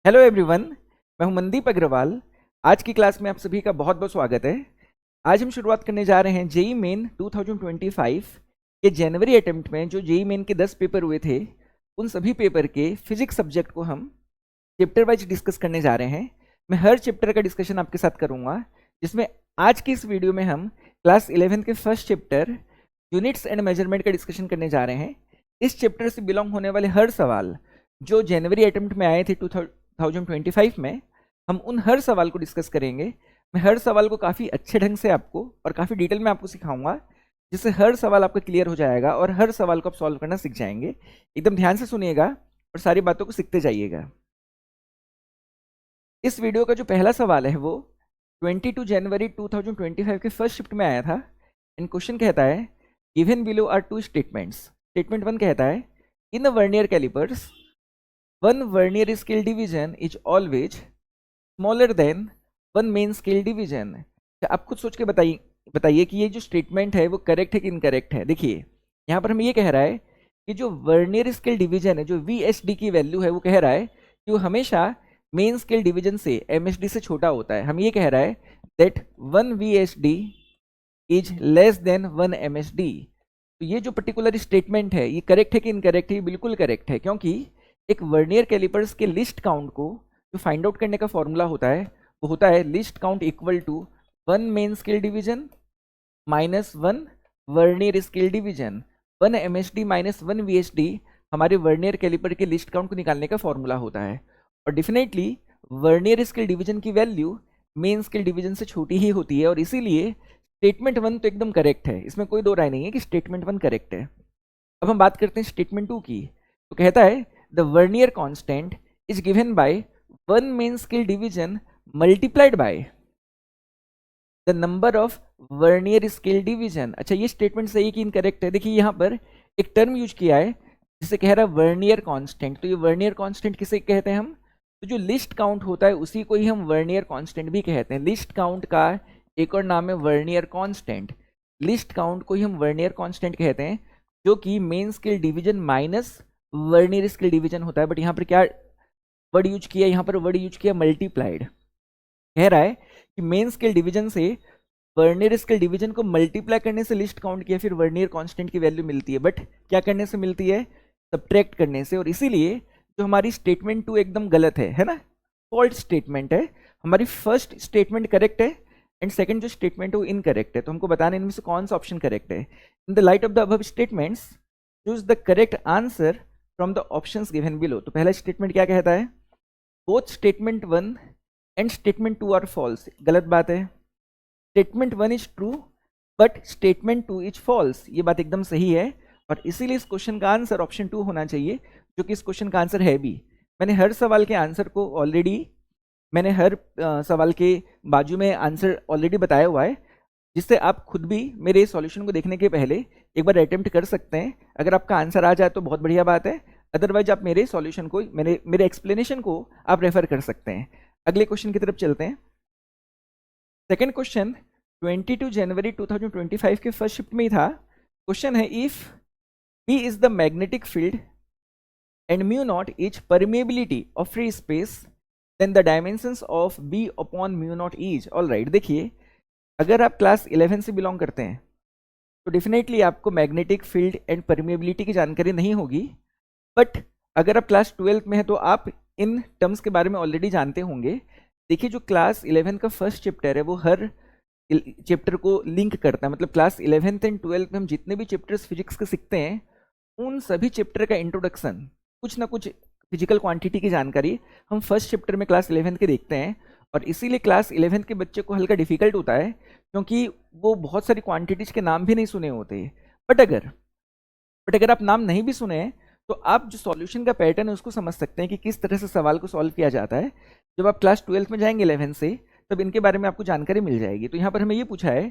Hello everyone, मैं हूं मनदीप अग्रवाल। आज की क्लास में आप सभी का बहुत बहुत स्वागत है। आज हम शुरुआत करने जा रहे हैं जेई मेन 2025 के जनवरी अटेम्प्ट में जो जेई मेन के 10 पेपर हुए थे, उन सभी पेपर के फिजिक्स सब्जेक्ट को हम चैप्टर वाइज डिस्कस करने जा रहे हैं। मैं हर चैप्टर का डिस्कशन आपके साथ करूंगा, जिसमें आज की इस वीडियो में हम क्लास 11 के first chapter units and measurement का डिस्कशन करने जा रहे हैं। इस चैप्टर से बिलोंग होने वाले हर सवाल जो जनवरी अटेम्प्ट में आए थे 2025 में, हम उन हर सवाल को डिस्कस करेंगे। मैं हर सवाल को काफ़ी अच्छे ढंग से आपको और काफ़ी डिटेल में आपको सिखाऊंगा, जिससे हर सवाल आपका क्लियर हो जाएगा और हर सवाल को आप सॉल्व करना सीख जाएंगे। एकदम ध्यान से सुनिएगा और सारी बातों को सीखते जाइएगा। इस वीडियो का जो पहला सवाल है वो 22 जनवरी 2025 के फर्स्ट शिफ्ट में आया था। एंड क्वेश्चन कहता है given below are two statements. Statement 1 कहता है in the vernier callipers one vernier scale division is always smaller than one main scale division। आप खुद सोच के बताइए कि ये जो स्टेटमेंट है वो करेक्ट है कि इनकरेक्ट है। देखिए यहाँ पर हमें ये कह रहा है कि जो वर्नियर स्केल डिवीजन है, जो VSD की वैल्यू है, वो कह रहा है कि वो हमेशा मेन स्केल डिवीजन से MSD से छोटा होता है। हम ये कह रहा है that 1 VSD is less than 1 MSD। तो ये जो पर्टिकुलर स्टेटमेंट है ये करेक्ट है कि इनकरेक्ट है? ये बिल्कुल करेक्ट है, क्योंकि एक वर्नियर कैलिपर्स के लिस्ट काउंट को जो फाइंड आउट करने का फॉर्मूला होता है वो होता है least count equal to 1 main scale division minus 1 vernier scale division. 1 MSD minus 1 VSD हमारे वर्नियर कैलिपर के लिस्ट काउंट को निकालने का फॉर्मूला होता है। और डेफिनेटली वर्नियर स्केल डिवीजन की वैल्यू मेन स्केल डिवीजन से छोटी ही होती है, और इसीलिए स्टेटमेंट 1 तो एकदम करेक्ट है, इसमें कोई दो राय नहीं है कि स्टेटमेंट 1 करेक्ट है। अब हम बात करते हैं स्टेटमेंट 2 की। तो कहता है the vernier constant is given by 1 main scale division multiplied by the number of vernier scale division। अच्छा, ये स्टेटमेंट सही कि इनकरेक्ट है? देखिए यहाँ पर एक टर्म यूज किया है जिसे कह रहा है वर्नियर कांस्टेंट। तो ये वर्नियर कांस्टेंट किसे कहते हैं हम? तो जो लिस्ट काउंट होता है उसी को ही हम वर्नियर कांस्टेंट भी कहते हैं। लिस्ट काउंट का एक और नाम है वर्नियर कांस्टेंट। लिस्ट काउंट को ही हम वर्नियर कांस्टेंट कहते हैं, जो कि main scale division minus vernier scale division होता है। बट यहाँ पर क्या वर्ड यूज किया? यहाँ पर वर्ड यूज किया मल्टीप्लाइड। कह रहा है कि मेन स्केल डिवीजन से वर्नियर स्केल डिवीजन को मल्टीप्लाई करने से लिस्ट काउंट किया, फिर वर्नियर कांस्टेंट की वैल्यू मिलती है। बट क्या करने से मिलती है? सब्ट्रैक्ट करने से। और इसीलिए जो हमारी स्टेटमेंट 2 एकदम गलत है ना, फॉल्ट स्टेटमेंट है। हमारी फर्स्ट स्टेटमेंट करेक्ट है एंड सेकंड जो स्टेटमेंट है वो इनकरेक्ट है। तो हमको बताना इनमें से कौन सा ऑप्शन करेक्ट है। In the light of the above statements choose the correct answer from the options given below. तो पहला स्टेटमेंट क्या कहता है? Both statement 1 and statement 2 are false. गलत बात है। Statement 1 is true but statement 2 is false. ये बात एकदम सही है, और इसीलिए इस क्वेश्चन का आंसर ऑप्शन 2 होना चाहिए, जो कि इस क्वेश्चन का आंसर है भी। मैंने हर सवाल के आंसर को ऑलरेडी हर सवाल के बाजू में आंसर ऑलरेडी बताया हुआ है, जिससे आप खुद भी मेरे सॉल्यूशन को देखने के पहले एक बार अटेम्प्ट कर सकते हैं। अगर आपका आंसर आ जाए तो बहुत बढ़िया बात है, अदरवाइज आप मेरे सॉल्यूशन को, मेरे एक्सप्लेनेशन को आप रेफर कर सकते हैं। अगले क्वेश्चन की तरफ चलते हैं। सेकंड क्वेश्चन 22 जनवरी 2025 के फर्स्ट शिफ्ट में ही था। क्वेश्चन है if B is the magnetic field and mu naught is permeability of free space, then the dimensions of B upon mu naught is. Alright, देखिए अगर आप क्लास 11 से बिलोंग करते हैं तो डेफिनेटली आपको मैग्नेटिक फील्ड एंड परमिएबिलिटी की जानकारी नहीं होगी। बट अगर आप क्लास 12 में हैं तो आप इन टर्म्स के बारे में ऑलरेडी जानते होंगे। देखिए जो क्लास 11 का फर्स्ट चैप्टर है वो हर चैप्टर को लिंक करता है। मतलब क्लास 11th एंड 12th में हम जितने भी चैप्टर्स फिजिक्स के सीखते हैं, उन सभी चैप्टर का इंट्रोडक्शन, कुछ ना कुछ फिजिकल क्वांटिटी की जानकारी हम फर्स्ट चैप्टर में क्लास 11 के देखते हैं। और इसीलिए क्लास 11 के बच्चे को हल्का डिफिकल्ट होता है, क्योंकि वो बहुत सारी क्वांटिटीज के नाम भी नहीं सुने होते। बट अगर आप नाम नहीं भी सुने तो आप जो सॉल्यूशन का पैटर्न है उसको समझ सकते हैं कि किस तरह से सवाल को सॉल्व किया जाता है। जब आप क्लास 12 में जाएंगे 11 से, तब इनके बारे में आपको जानकारी मिल जाएगी। तो यहाँ पर हमें ये पूछा है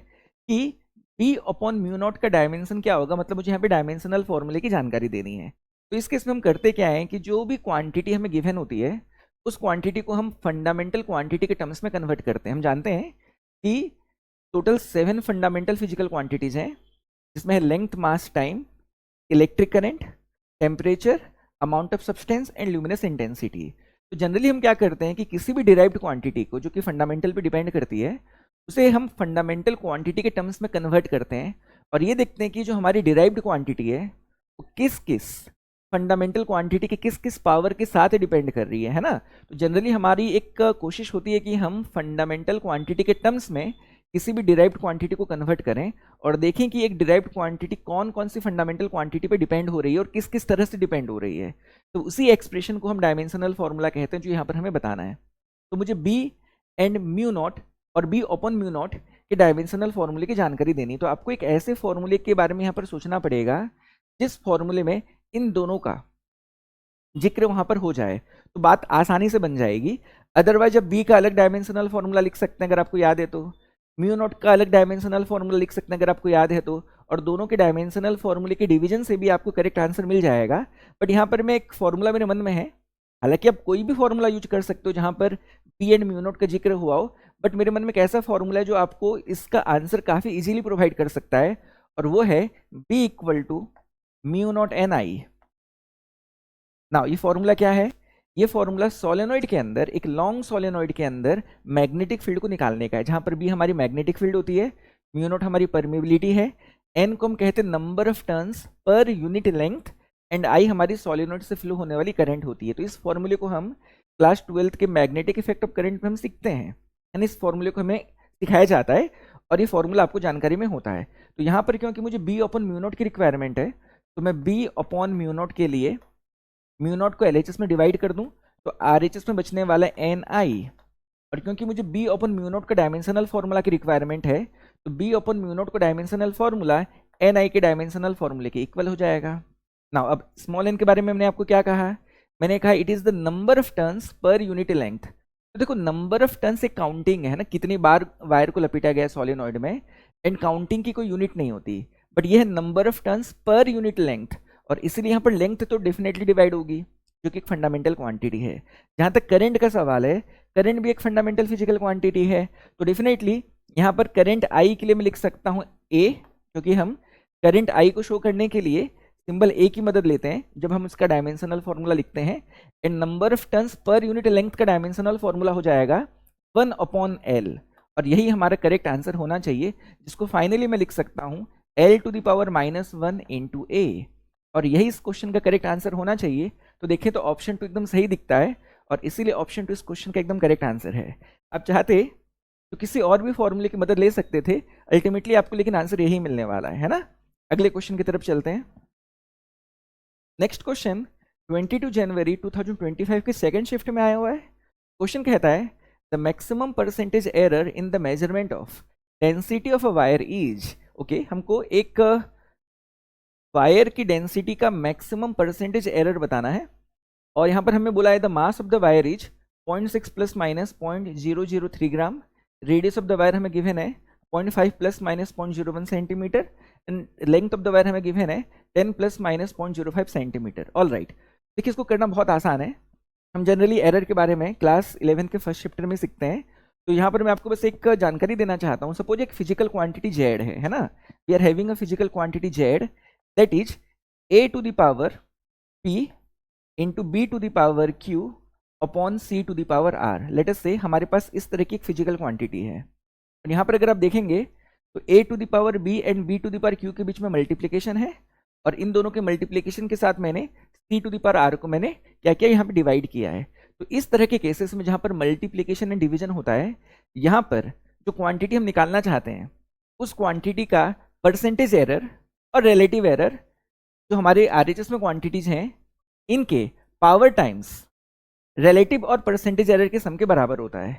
कि B अपॉन म्यू नॉट का डायमेंशन क्या होगा, मतलब मुझे यहाँ पे डायमेंशनल फॉर्मूले की जानकारी देनी है। तो इस केस में हम करते क्या है कि जो भी क्वांटिटी हमें गिवन होती है उस क्वांटिटी को हम फंडामेंटल क्वांटिटी के टर्म्स में कन्वर्ट करते हैं। हम जानते हैं कि टोटल 7 फंडामेंटल फिजिकल क्वांटिटीज हैं, जिसमें है length, mass, time, electric current, temperature, amount of substance and luminous intensity. तो जनरली हम क्या करते हैं कि किसी भी डिराइव्ड क्वांटिटी को जो कि फंडामेंटल पे डिपेंड करती है उसे हम फंडामेंटल क्वांटिटी के टर्म्स में कन्वर्ट करते हैं और ये देखते हैं कि जो हमारी डिराइव्ड क्वांटिटी है वो किस किस फंडामेंटल क्वांटिटी के किस किस पावर के साथ डिपेंड कर रही है ना। तो जनरली हमारी एक कोशिश होती है कि हम फंडामेंटल क्वांटिटी के टर्म्स में किसी भी डिराइव्ड क्वांटिटी को कन्वर्ट करें और देखें कि एक डिराइव्ड क्वांटिटी कौन कौन सी फंडामेंटल क्वांटिटी पे डिपेंड हो रही है और किस किस तरह से डिपेंड हो रही है। तो उसी एक्सप्रेशन को हम डायमेंशनल फॉर्मूला कहते हैं जो यहाँ पर हमें बताना है। तो मुझे बी एंड म्यू नॉट और बी अपॉन म्यू नॉट के डायमेंशनल फॉर्मूले की जानकारी देनी। तो आपको एक ऐसे फॉर्मूले के बारे में यहाँ पर सोचना पड़ेगा जिस फॉर्मूले में इन दोनों का जिक्र वहां पर हो जाए, तो बात आसानी से बन जाएगी। अदरवाइज अब बी का अलग डायमेंशनल फॉर्मूला लिख सकते हैं अगर आपको याद है, तो म्यू नॉट का अलग डायमेंशनल फॉर्मूला लिख सकते हैं अगर आपको याद है तो, और दोनों के डायमेंशनल फॉर्मूले के डिवीजन से भी आपको करेक्ट आंसर मिल जाएगा। बट यहाँ पर मैं एक फॉर्मूला मेरे मन में है, हालांकि आप कोई भी फॉर्मूला यूज कर सकते हो जहां पर पी एंड म्यू नॉट का जिक्र हुआ हो, बट मेरे मन में एक ऐसा फॉर्मूला है जो आपको इसका आंसर काफी इजीली प्रोवाइड कर सकता है, और वो है B equal to mu naught N I. Now ये फॉर्मूला क्या है? ये फॉर्मूला सोलेनॉइड के अंदर, एक लॉन्ग सोलेनॉइड के अंदर मैग्नेटिक फील्ड को निकालने का है, जहां पर बी हमारी मैग्नेटिक फील्ड होती है, म्यू नॉट हमारी परमेबिलिटी है, एन को हम कहते हैं number of turns per unit length, and I हमारी सोलेनॉइड से फ्लो होने वाली करंट होती है। तो इस फॉर्मूले को हम क्लास 12 के मैग्नेटिक इफेक्ट ऑफ करंट में हम सीखते हैं, यानी इस फॉर्मूले को हमें सिखाया जाता है और ये फॉर्मूला आपको जानकारी में होता है। तो यहाँ पर क्योंकि मुझे बी अपॉन म्यू नॉट की रिक्वायरमेंट है, तो मैं बी अपॉन म्यू नॉट के लिए म्यू नॉट को LHS में डिवाइड कर दूं तो RHS में बचने वाला एन आई, और क्योंकि मुझे बी अपॉन म्यू नॉट का डायमेंशनल फॉर्मूला की रिक्वायरमेंट है, तो बी अपॉन म्यू नॉट का डायमेंशनल फॉर्मूला एन आई के डायमेंशनल फॉर्मूले के इक्वल हो जाएगा। नाउ अब स्मॉल एन के बारे में मैंने आपको क्या कहा? मैंने कहा it is the number of turns per unit length. तो देखो नंबर ऑफ टर्न्स एक काउंटिंग है ना, कितनी बार वायर को लपेटा गया सोलेनॉइड में, एंड काउंटिंग की कोई यूनिट नहीं होती, बट ये है number of turns per unit length, और इसलिए यहाँ पर लेंथ तो डेफिनेटली डिवाइड होगी जो कि एक फंडामेंटल क्वांटिटी है। जहाँ तक करंट का सवाल है, करंट भी एक फंडामेंटल फिजिकल क्वांटिटी है, तो डेफिनेटली यहाँ पर करंट आई के लिए मैं लिख सकता हूँ ए, क्योंकि हम करंट आई को शो करने के लिए सिंबल ए की मदद लेते हैं जब हम इसका डायमेंशनल फॉर्मूला लिखते हैं, and number of turns per unit length का डायमेंशनल फॉर्मूला हो जाएगा 1 अपॉन एल, और यही हमारा करेक्ट आंसर होना चाहिए, जिसको फाइनली मैं लिख सकता हूँ L to the power -1 into A, और यही इस क्वेश्चन का करेक्ट आंसर होना चाहिए। तो देखें तो ऑप्शन 2 एकदम सही दिखता है, और इसीलिए ऑप्शन 2 इस क्वेश्चन का एकदम करेक्ट आंसर है। आप चाहते तो किसी और भी फॉर्मूले की मदद ले सकते थे, अल्टीमेटली आपको लेकिन आंसर यही मिलने वाला है ना। अगले क्वेश्चन की तरफ चलते हैं। नेक्स्ट क्वेश्चन 22 जनवरी 2025 के सेकंड शिफ्ट में आया हुआ है। क्वेश्चन कहता है the maximum percentage error in the measurement of density of a wire is. Okay, हमको एक वायर की डेंसिटी का मैक्सिमम परसेंटेज एरर बताना है, और यहाँ पर हमें बोला है the mass of the wire is 0.6 plus minus 0.003 gram, radius of the wire हमें गिवन है 0.5 plus minus 0.01 centimetre, and length of the wire हमें गिवन है 10 plus minus 0.05 centimetre. All right, देखिए इसको करना बहुत आसान है, हम जनरली एरर के बारे में क्लास 11 के फर्स्ट चैप्टर में सीखते हैं। तो यहाँ पर मैं आपको बस एक जानकारी देना चाहता हूँ। सपोज एक फिजिकल क्वांटिटी जेड है ना, we are having a physical quantity Z that is a to the power p into b to the power q upon c to the power r। let us say हमारे पास इस तरह की एक physical quantity है, और यहाँ पर अगर आप देखेंगे तो a to the power b and b to the power q के बीच में मल्टीप्लीकेशन है, और इन दोनों के मल्टीप्लीकेशन के साथ मैंने c to the power r को मैंने क्या किया, यहाँ पे डिवाइड किया है। तो इस तरह के केसेस में जहाँ पर मल्टीप्लीकेशन एंड डिवीजन होता है, यहाँ पर जो क्वांटिटी हम निकालना चाहते हैं उस क्वांटिटी का परसेंटेज एरर और रिलेटिव एरर जो हमारे RHS में क्वांटिटीज हैं, इनके पावर टाइम्स रिलेटिव और परसेंटेज एरर के सम के बराबर होता है।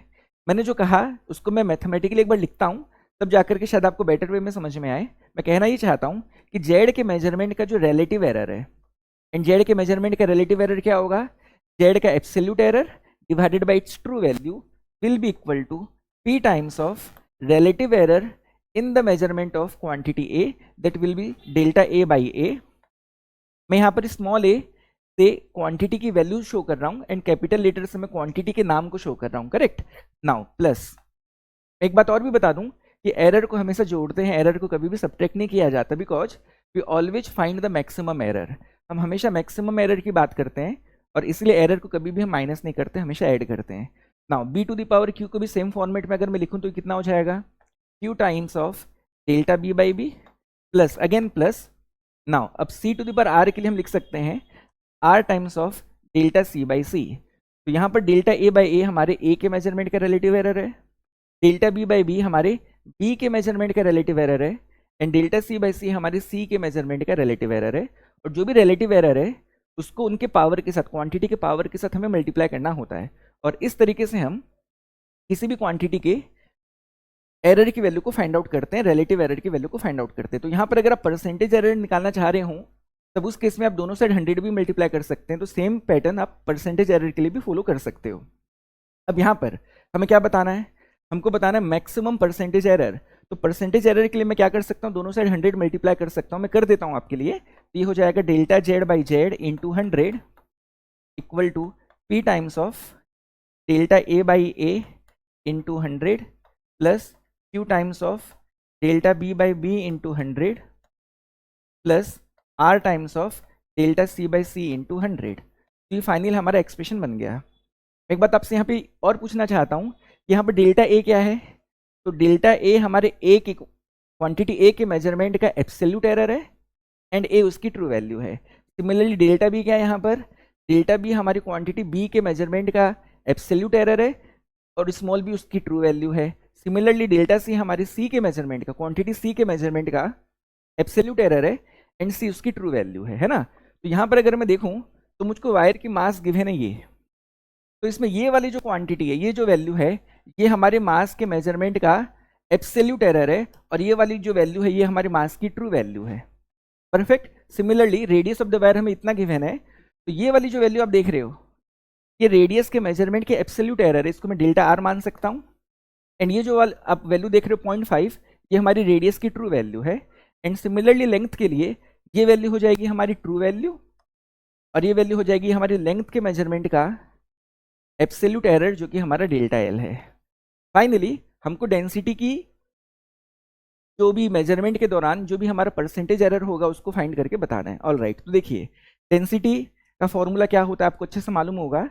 मैंने जो कहा उसको मैं मैथमेटिकली एक बार लिखता हूं, तब जाकर के शायद आपको बेटर वे में समझ में आए। मैं कहना ये चाहता हूं कि जेड के मेजरमेंट का जो रिलेटिव एरर है, एंड जेड के मेजरमेंट का रिलेटिव एरर क्या होगा, जेड का absolute error divided by its true value will be equal to p times of relative error in the measurement of quantity A, that will be delta A by A। मैं यहाँ पर small a से quantity की value show कर रहा हूँ, and capital letter से मैं क्वांटिटी के नाम को शो कर रहा हूँ, करेक्ट। नाउ प्लस एक बात और भी बता दूं कि एरर को हमेशा जोड़ते हैं, एरर को कभी भी सब्ट्रैक्ट नहीं किया जाता, because we always find the maximum error. हम हमेशा मैक्सिमम एरर की बात करते हैं, और इसलिए एरर को कभी भी हम माइनस नहीं करते, हमेशा ऐड करते हैं। Now B to the power Q को भी सेम फॉर्मेट में अगर मैं लिखूं तो कितना हो जाएगा, Q times of delta B by B plus again plus. Now अब C to the power R के लिए हम लिख सकते हैं R times of delta C by C. तो यहाँ पर डेल्टा ए बाई ए हमारे ए के मेजरमेंट का रिलेटिव एरर है, डेल्टा बी बाई बी हमारे बी के मेजरमेंट का रिलेटिव एरर है, एंड डेल्टा सी बाई सी हमारे सी के मेजरमेंट का रिलेटिव एरर है। और जो भी रिलेटिव एरर है उसको उनके पावर के साथ, क्वांटिटी के पावर के साथ हमें मल्टीप्लाई करना होता है, और इस तरीके से हम किसी भी क्वांटिटी के एरर की वैल्यू को फाइंड आउट करते हैं, रिलेटिव एरर की वैल्यू को फाइंड आउट करते हैं। तो यहाँ पर अगर आप परसेंटेज एरर निकालना चाह रहे हो तब उस केस में आप दोनों साइड 100 भी मल्टीप्लाई कर सकते हैं, तो सेम पैटर्न आप परसेंटेज एरर के लिए भी फॉलो कर सकते हो। अब यहाँ पर हमें क्या बताना है, हमको बताना है मैक्सिमम परसेंटेज एरर। तो परसेंटेज एरर के लिए मैं क्या कर सकता हूँ, दोनों साइड 100 मल्टीप्लाई कर सकता हूँ, मैं कर देता हूँ आपके लिए। तो ये हो जाएगा delta Z by Z into 100 equal to P times of delta A by A into 100 plus Q times of delta B by B into 100 plus R times of delta C by C into 100। तो ये final हमारा expression बन गया। एक बात आपसे यहाँ पे और पूछना चाहता हूँ, यहाँ पर डेल्टा ए क्या है, तो डेल्टा ए हमारे ए की क्वांटिटी ए के मेजरमेंट का एब्सोल्यूट एरर है, एंड ए उसकी ट्रू वैल्यू है। सिमिलरली डेल्टा बी क्या है, यहाँ पर डेल्टा बी हमारी क्वांटिटी बी के मेजरमेंट का एब्सोल्यूट एरर है, और स्मॉल बी उसकी ट्रू वैल्यू है। सिमिलरली डेल्टा सी हमारी सी के मेजरमेंट का, क्वांटिटी सी के मेजरमेंट का एब्सोल्यूट एरर है, एंड सी उसकी ट्रू वैल्यू है ना। तो यहाँ पर अगर मैं देखूँ तो मुझको वायर की मास गिवन है ये, तो इसमें ये वाली जो क्वांटिटी है, ये जो वैल्यू है, ये हमारे मास के मेजरमेंट का एब्सोल्यूट एरर है, और ये वाली जो वैल्यू है ये हमारे मास की ट्रू वैल्यू है। Perfect. Similarly radius of the wire हमें इतना गिवन है, तो ये वाली जो वैल्यू आप देख रहे हो ये रेडियस के मेजरमेंट के एब्सोल्यूट एरर है, इसको मैं डेल्टा आर मान सकता हूँ। एंड ये जो आप वैल्यू देख रहे हो 0.5, ये हमारी रेडियस की ट्रू वैल्यू है। एंड सिमिलरली लेंथ के लिए ये वैल्यू हो जाएगी हमारी ट्रू वैल्यू, और ये वैल्यू हो जाएगी हमारी लेंथ के मेजरमेंट का एब्सोल्यूट एरर, जो कि हमारा डेल्टा एल है। फाइनली हमको डेंसिटी की जो भी मेजरमेंट के दौरान जो भी हमारा परसेंटेज एरर होगा उसको फाइंड करके बताना है। ऑल राइट, तो देखिए डेंसिटी का फॉर्मूला क्या होता है आपको अच्छे से मालूम होगा,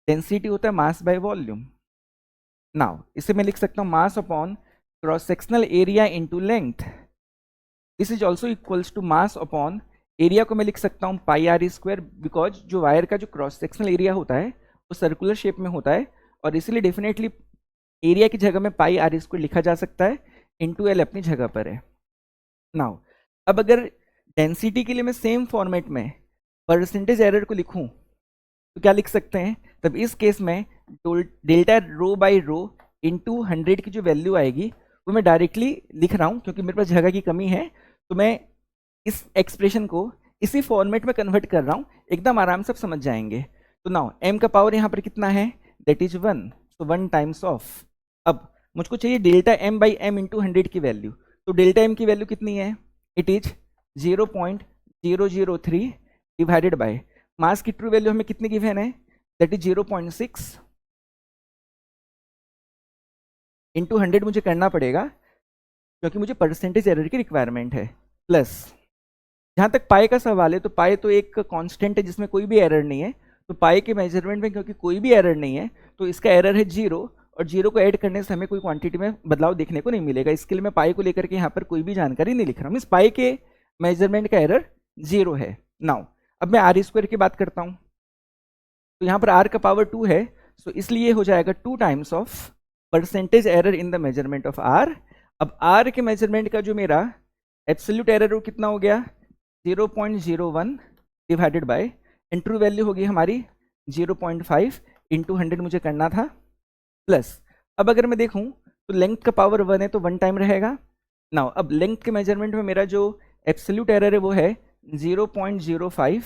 डेंसिटी होता है मास बाय वॉल्यूम। नाउ इसे मैं लिख सकता हूँ mass upon cross sectional area into length, this is also equals to mass upon area को मैं लिख सकता हूँ पाई आर स्क्वायर, बिकॉज जो वायर का जो क्रॉस सेक्शनल एरिया होता है वो सर्कुलर शेप में होता है, और इसलिए डेफिनेटली एरिया की जगह में पाई आर स्क्वायर लिखा जा सकता है, इंटू एल अपनी जगह पर है। नाउ अब अगर डेंसिटी के लिए मैं सेम फॉर्मेट में परसेंटेज एरर को लिखूं तो क्या लिख सकते हैं, तब इस केस में delta rho by rho into 100 की जो वैल्यू आएगी वो मैं डायरेक्टली लिख रहा हूं, क्योंकि मेरे पास जगह की कमी है, तो मैं इस एक्सप्रेशन को इसी फॉर्मेट में कन्वर्ट कर रहा हूं, एकदम आराम से आप समझ जाएंगे। तो नाउ m का पावर यहाँ पर कितना है, दैट इज 1, तो 1 टाइम्स ऑफ, अब मुझको चाहिए delta m by M into 100 की वैल्यू, तो डेल्टा m की वैल्यू कितनी है, it is 0.003 divided by mass की ट्रू वैल्यू हमें कितनी गिवन है, दैट इज 0.6 इंटू 100 मुझे करना पड़ेगा, क्योंकि मुझे परसेंटेज एरर की रिक्वायरमेंट है, प्लस जहाँ तक पाई का सवाल है तो पाई तो एक कांस्टेंट है जिसमें कोई भी एरर नहीं है, तो पाई के मेजरमेंट में क्योंकि कोई भी एरर नहीं है तो इसका एरर है 0, और 0 को ऐड करने से हमें कोई क्वांटिटी में बदलाव देखने को नहीं मिलेगा। इसके लिए मैं पाई को लेकर के यहाँ पर कोई भी जानकारी नहीं लिख रहा हूँ, मीन्स पाई के मेजरमेंट का एरर 0 है। नाउ अब मैं आर स्क्वायर की बात करता हूँ, तो यहाँ पर आर का पावर 2 है, सो इसलिए हो जाएगा 2 times of percentage error in the measurement of R. अब आर के मेजरमेंट का जो मेरा एब्सोल्यूट एरर वो कितना हो गया, 0.01 divided by, and true value होगी हमारी 0.5 इंटू 100 मुझे करना था, प्लस अब अगर मैं देखूं तो लेंथ का पावर 1 है तो 1 टाइम रहेगा। नाउ अब लेंथ के मेजरमेंट में मेरा जो एब्सोल्यूट एरर है वो है 0.05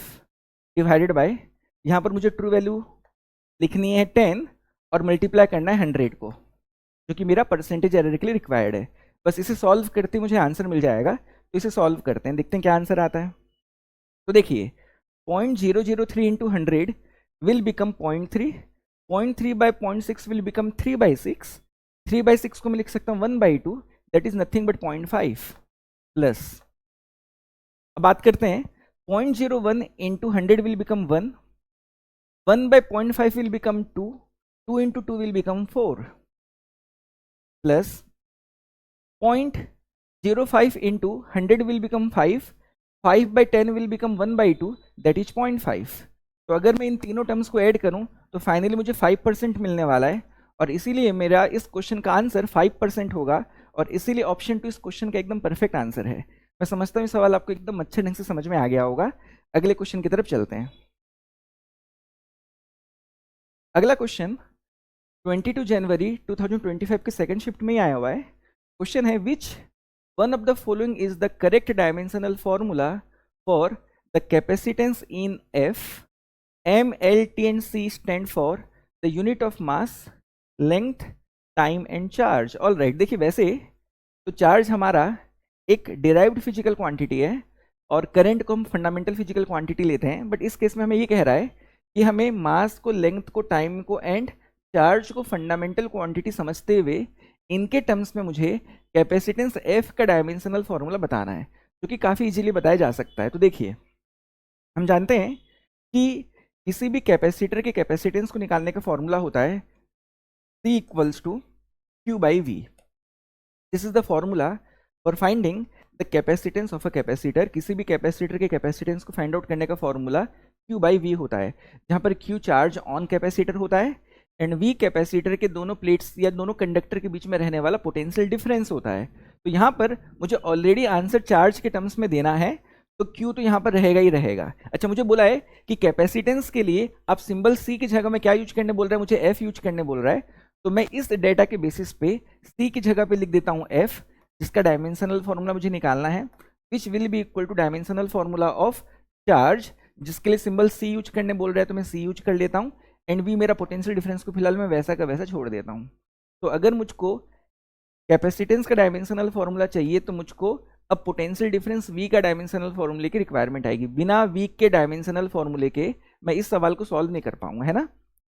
डिवाइडेड बाय, यहाँ पर मुझे ट्रू वैल्यू लिखनी है 10 और मल्टीप्लाई करना है 100 को, जो कि मेरा परसेंटेज एरर के लिए रिक्वायर्ड है। बस इसे सॉल्व करते मुझे आंसर मिल जाएगा, तो इसे सॉल्व करते हैं, देखते हैं क्या आंसर आता है। तो देखिए 0.003 into 100 will become 0.3, 0.3 by 0.6 will become 3/6, 3/6 को मैं लिख सकता हूँ 1/2, that is nothing but 0.5, plus अब बात करते हैं 0.01 into 100 will become 1, 1 by 0.5 will become 2, 2 into 2 will become 4, plus 0.05 into 100 will become 5, 5 by 10 will become 1 by 2, that is 0.5. तो अगर मैं इन तीनों टर्म्स को ऐड करूं तो फाइनली मुझे 5% मिलने वाला है, और इसीलिए मेरा इस क्वेश्चन का आंसर 5% होगा, और इसीलिए ऑप्शन 2 इस क्वेश्चन का एकदम परफेक्ट आंसर है। मैं समझता हूँ सवाल आपको एकदम अच्छे ढंग से समझ में आ गया होगा। अगले क्वेश्चन की तरफ चलते हैं। अगला क्वेश्चन 22 जनवरी 2025 के सेकंड शिफ्ट में ही आया हुआ है। क्वेश्चन है, which one of the following is the correct dimensional formula for the capacitance in F? M, L, T and C stand for the unit of mass, length, time and charge. All right, देखिए वैसे तो charge हमारा एक derived physical quantity है और current को हम fundamental physical quantity लेते हैं, बट इस केस में हमें ये कह रहा है कि हमें मास को, लेंथ को, टाइम को एंड चार्ज को फंडामेंटल क्वांटिटी समझते हुए इनके टर्म्स में मुझे कैपेसिटेंस एफ का डायमेंशनल फॉर्मूला बताना है, जो कि काफ़ी इजीली बताया जा सकता है। तो देखिए, हम जानते हैं कि किसी भी कैपेसिटर के कैपेसिटेंस को निकालने का फॉर्मूला होता है C equals to Q by V। This is the formula for finding the capacitance of a capacitor. किसी भी कैपेसिटर के कैपेसिटेंस को फाइंड आउट करने का फॉर्मूला Q बाई V होता है, जहाँ पर Q चार्ज ऑन कैपेसिटर होता है एंड V कैपेसिटर के दोनों प्लेट्स या दोनों कंडक्टर के बीच में रहने वाला पोटेंशियल डिफरेंस होता है। तो यहाँ पर मुझे ऑलरेडी आंसर चार्ज के टर्म्स में देना है, तो Q तो यहाँ पर रहेगा ही रहेगा। अच्छा, मुझे बोला है कि कैपेसिटेंस के लिए आप सिंबल C की जगह में क्या यूज करने बोल रहा है, मुझे F यूज करने बोल रहा है। तो मैं इस डेटा के बेसिस पे C की जगह पे लिख देता हूँ F, जिसका डायमेंशनल फॉर्मूला मुझे निकालना है, which will be equal to dimensional formula of charge, जिसके लिए सिंबल C यूज करने बोल रहा है तो मैं C यूज कर लेता हूँ, एंड V मेरा पोटेंशियल डिफरेंस को फिलहाल मैं वैसा का वैसा छोड़ देता हूँ। तो अगर मुझको कैपेसिटेंस का डायमेंशनल फॉर्मूला चाहिए तो मुझको अब पोटेंशियल डिफरेंस V का डायमेंशनल फॉर्मूले की रिक्वायरमेंट आएगी। बिना V के डायमेंशनल फॉर्मूले के मैं इस सवाल को सॉल्व नहीं कर पाऊंगा, है ना।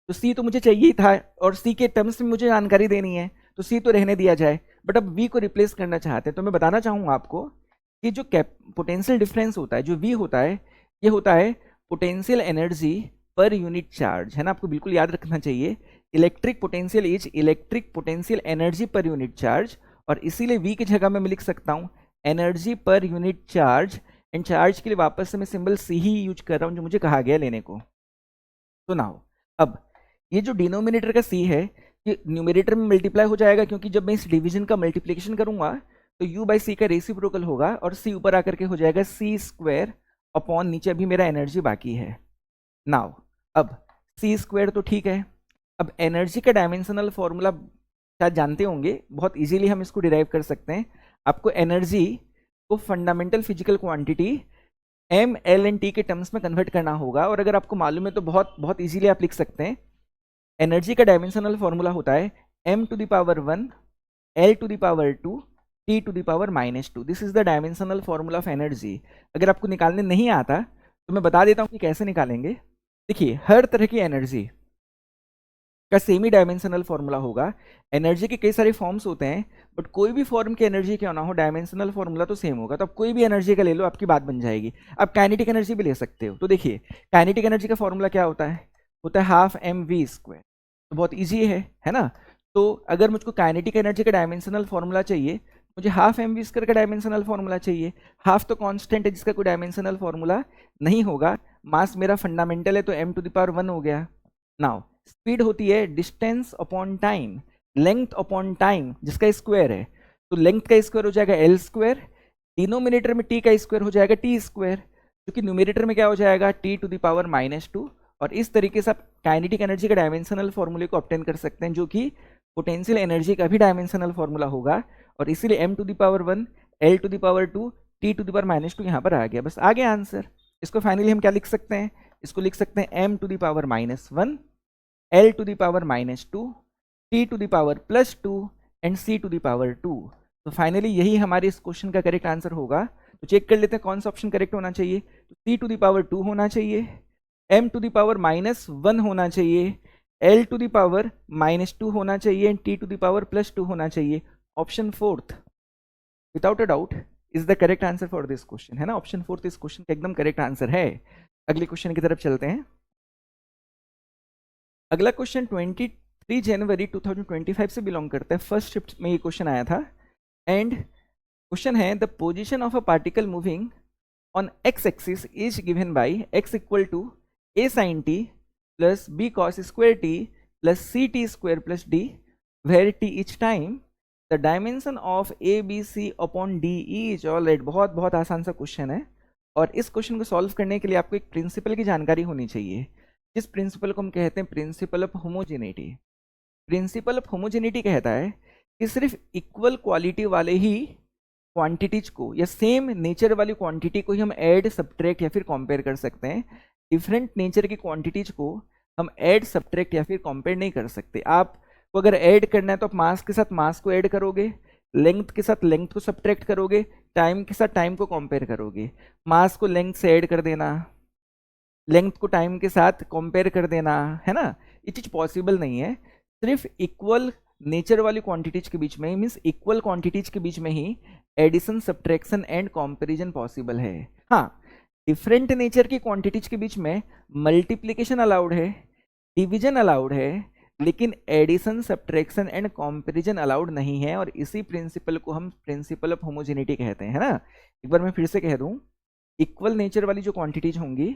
तो C तो मुझे चाहिए ही था और C के टर्म्स में मुझे जानकारी देनी है, तो C तो रहने दिया जाए, बट अब V को रिप्लेस करना चाहते हैं। तो मैं बताना चाहूँगा आपको कि जो पोटेंशियल डिफरेंस होता है, जो V होता है, ये होता है potential energy per unit charge, है ना। आपको बिल्कुल याद रखना चाहिए, electric potential is electric potential energy per unit charge, और इसीलिए V की जगह में मैं लिख सकता हूँ energy per unit charge, and charge के लिए वापस से मैं सिंबल C ही यूज कर रहा हूँ जो मुझे कहा गया लेने को। तो नाउ अब ये जो डिनोमिनेटर का C है, ये न्यूमरेटर में मल्टीप्लाई हो जाएगा, क्योंकि जब मैं इस डिवीजन का मल्टीप्लिकेशन करूंगा तो U बाई C का रेसिप्रोकल होगा और C ऊपर आकर के हो जाएगा C स्क्वायर अपॉन नीचे अभी मेरा एनर्जी बाकी है। नाउ अब C स्क्वायर तो ठीक है, अब एनर्जी का डायमेंशनल फॉर्मूला शायद जानते होंगे, बहुत इजीली हम इसको डिराइव कर सकते हैं। आपको एनर्जी को fundamental physical quantity M, L and T के टर्म्स में कन्वर्ट करना होगा, और अगर आपको मालूम है तो बहुत बहुत इजीली आप लिख सकते हैं। एनर्जी का डायमेंशनल फॉर्मूला होता है m to the power 1, L to the power 2, T to the power -2। This is the dimensional formula of energy. अगर आपको निकालने नहीं आता तो मैं बता देता हूँ कि कैसे निकालेंगे। देखिए, हर तरह की एनर्जी का सेमी डायमेंशनल फॉर्मूला होगा। एनर्जी के कई सारे फॉर्म्स होते हैं, बट कोई भी फॉर्म की एनर्जी क्यों ना हो, डायमेंशनल फॉर्मूला तो सेम होगा। तो आप कोई भी एनर्जी का ले लो, आपकी बात बन जाएगी। आप काइनेटिक एनर्जी भी ले सकते हो। तो देखिए, काइनेटिक एनर्जी का फॉर्मूला क्या होता है, हाफ mv स्क्वायर। तो बहुत ईजी है ना। तो अगर मुझको काइनेटिक एनर्जी का डायमेंशनल फॉर्मूला चाहिए, मुझे हाफ mv स्क्वायर का डायमेंशनल फॉर्मूला चाहिए। हाफ तो कांस्टेंट है जिसका कोई डायमेंशनल फॉर्मूला नहीं होगा। मास मेरा फंडामेंटल है तो m टू द पावर 1 हो गया। नाउ स्पीड होती है distance upon time, length upon time जिसका स्क्वायर है, तो लेंथ का स्क्वायर हो जाएगा L स्क्वायर, डिनोमिनेटर में T का स्क्वायर हो जाएगा T स्क्वायर, क्योंकि न्यूमरेटर में क्या हो जाएगा T टू द पावर -2। और इस तरीके से आप काइनेटिक एनर्जी का डायमेंशनल फॉर्मूले को ऑब्टेन कर सकते हैं, जो कि पोटेंशियल एनर्जी का भी डायमेंशनल फॉर्मूला होगा। और इसीलिए m to the power 1, L to the power 2, T to the power -2 यहाँ पर आ गया। बस आ गया आंसर। इसको फाइनली हम क्या लिख सकते हैं, इसको लिख सकते हैं m to the power -1, L to the power -2, T to the power +2 and C to the power 2। तो फाइनली यही हमारे इस क्वेश्चन का करेक्ट आंसर होगा। तो चेक कर लेते हैं कौन सा ऑप्शन करेक्ट होना चाहिए। तो C टू द पावर 2 होना चाहिए, m टू द पावर -1 होना चाहिए, L टू द पावर -2 होना चाहिए and T to the power +2 होना चाहिए। Option 4th without a doubt is the correct answer for this question, है ना। ऑप्शन 4th इस क्वेश्चन का एकदम करेक्ट आंसर है। अगले क्वेश्चन की तरफ चलते हैं। अगला क्वेश्चन 23 जनवरी 2025 से बिलोंग करता है, फर्स्ट शिफ्ट में ये क्वेश्चन आया था। एंड क्वेश्चन है the position of a particle moving on X axis is given by X equal to A sine T plus B cos square T plus C T square plus D, where T each time the dimension of A B C upon D is. All right, बहुत बहुत आसान सा question है, और इस question को solve करने के लिए आपको एक प्रिंसिपल की जानकारी होनी चाहिए, जिस प्रिंसिपल को हम कहते हैं principle of homogeneity. Principle of homogeneity कहता है कि सिर्फ इक्वल क्वालिटी वाले ही क्वांटिटीज को या सेम नेचर वाली क्वांटिटी को ही हम ऐड सब्ट्रैक्ट या फिर कंपेयर कर सकते हैं। डिफरेंट नेचर की क्वांटिटीज को हम ऐड सब्ट्रैक्ट या फिर कंपेयर नहीं कर सकते। आपको अगर ऐड करना है तो आप मास के साथ मास को ऐड करोगे, लेंथ के साथ लेंथ को सब्ट्रैक्ट करोगे, टाइम के साथ टाइम को कंपेयर करोगे। मास को लेंथ से ऐड कर देना, लेंथ को टाइम के साथ कंपेयर कर देना, है ना, ये चीज पॉसिबल नहीं है। सिर्फ इक्वल नेचर वाली क्वांटिटीज के बीच में, मीन्स इक्वल क्वांटिटीज के बीच में ही addition subtraction and comparison possible है। हाँ, डिफरेंट नेचर की क्वांटिटीज के बीच में मल्टीप्लिकेशन अलाउड है, डिवीजन अलाउड है, लेकिन addition subtraction and comparison allowed नहीं है। और इसी प्रिंसिपल को हम प्रिंसिपल ऑफ होमोजेनिटी कहते हैं, है ना। एक बार मैं फिर से कह दूं, इक्वल नेचर वाली जो क्वांटिटीज होंगी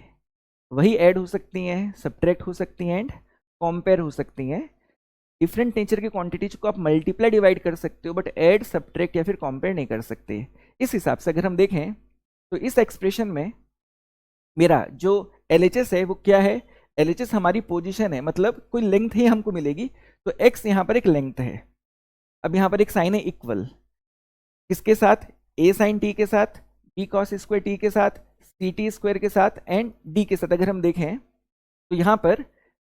वही ऐड हो सकती हैं, सब्ट्रैक्ट हो सकती हैं एंड कंपेयर हो सकती हैं। डिफरेंट नेचर की क्वांटिटीज को आप मल्टीप्लाई डिवाइड कर सकते हो, बट ऐड सब्ट्रैक्ट या फिर कंपेयर नहीं कर सकते। इस हिसाब से अगर हम देखें तो इस एक्सप्रेशन में मेरा जो LHS है वो क्या है, LHS हमारी पोजीशन है, मतलब कोई लेंथ ही हमको मिलेगी, तो x यहाँ पर एक लेंथ है। अब यहाँ पर एक साइन है इक्वल, किसके साथ, a साइन t के साथ, b कॉस स्क्वायर t के साथ, सी टी स्क्वायर के साथ एंड डी के साथ। अगर हम देखें तो यहाँ पर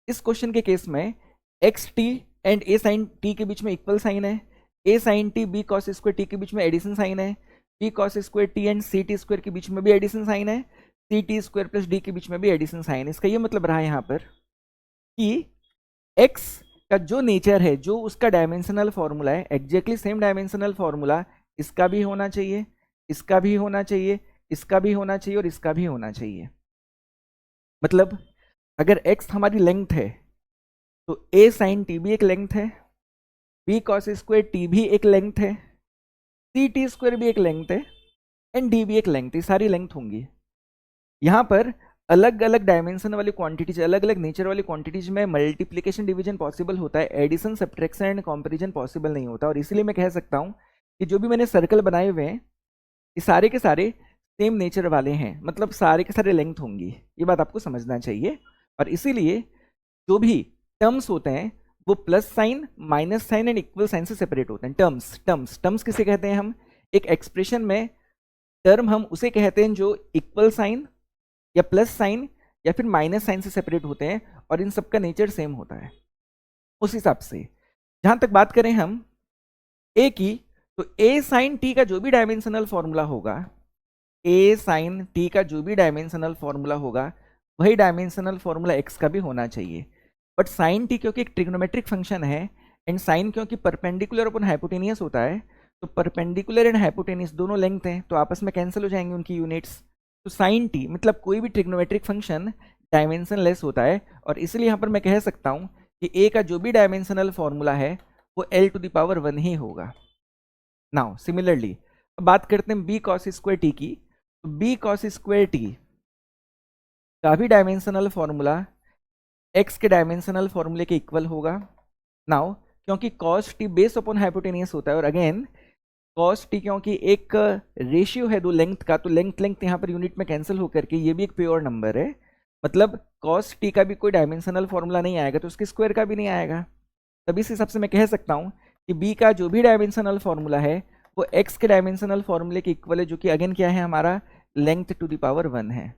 इस क्वेश्चन के केस में X T and A sine T के बीच में इक्वल साइन है, A sine T B cos square T के बीच में एडिशन साइन है, B cos square T and C T square के बीच में भी एडिशन साइन है, C T square plus D के बीच में भी एडिशन साइन है। इसका ये मतलब रहा यहाँ पर कि एक्स का जो नेचर है, जो उसका डायमेंशनल फॉर्मूला है, एग्जैक्टली सेम डायमेंशनल फॉर्मूला इसका भी होना चाहिए, इसका भी होना चाहिए, इसका भी होना चाहिए और इसका भी होना चाहिए। मतलब अगर x हमारी लेंथ है तो a साइन टी भी एक लेंथ है, b कॉस स्क्वायर टी भी एक लेंथ है, सी टी स्क्वायर भी एक लेंथ है एंड d भी एक लेंथ, ये सारी लेंथ होंगी। यहाँ पर अलग अलग डायमेंशन वाली क्वांटिटीज, अलग अलग नेचर वाली क्वांटिटीज में मल्टीप्लिकेशन डिवीजन पॉसिबल होता है, addition subtraction and comparison possible नहीं होता। और इसीलिए मैं कह सकता हूँ कि जो भी मैंने सर्कल बनाए हुए हैं ये सारे के सारे सेम नेचर वाले हैं, मतलब सारे के सारे लेंथ होंगी, ये बात आपको समझना चाहिए। और इसीलिए जो भी टर्म्स होते हैं वो plus sign, minus sign and equal sign से सेपरेट होते हैं। टर्म्स किसे कहते हैं हम, एक एक्सप्रेशन में टर्म हम उसे कहते हैं जो इक्वल साइन या प्लस साइन या फिर माइनस साइन से सेपरेट होते हैं और इन सबका नेचर सेम होता है। उस हिसाब से जहां तक बात करें हम ए की, तो ए साइन टी का जो भी डायमेंशनल फॉर्मूला होगा, ए साइन टी का जो भी डायमेंशनल फॉर्मूला होगा वही डायमेंशनल फॉर्मूला एक्स का भी होना चाहिए। बट साइन टी क्योंकि एक ट्रिग्नोमेट्रिक फंक्शन है एंड साइन क्योंकि परपेंडिकुलर अपन हाइपोटेनियस होता है, तो परपेंडिकुलर एंड हाइपोटेनियस दोनों लेंथ हैं तो आपस में कैंसिल हो जाएंगे उनकी यूनिट्स। तो साइन टी मतलब कोई भी ट्रिग्नोमेट्रिक फंक्शन डायमेंशन लेस होता है, और इसलिए यहाँ पर मैं कह सकता हूँ कि ए का जो भी डायमेंशनल फॉर्मूला है वो l⁻⁴ ही होगा। नाउ सिमिलरली अब बात करते हैं बी कॉस स्क्वायर टी की, तो बी कॉस स्क्वायर टी का भी डायमेंशनल फॉर्मूला एक्स के डायमेंशनल फॉर्मूले के इक्वल होगा। नाउ क्योंकि cos T base upon hypotenuse होता है, और अगेन कॉस टी क्योंकि एक रेशियो है दो लेंथ का, तो लेंथ यहाँ पर यूनिट में कैंसिल होकर के ये भी एक प्योर नंबर है, मतलब कॉस टी का भी कोई डायमेंशनल फॉर्मूला नहीं आएगा तो उसके स्क्वायर का भी नहीं आएगा। तब इस हिसाब से मैं कह सकता हूँ कि बी का जो भी डायमेंशनल फॉर्मूला है वो एक्स के डायमेंशनल फॉर्मूले के इक्वल है, जो कि अगेन क्या है हमारा length⁻⁴ है।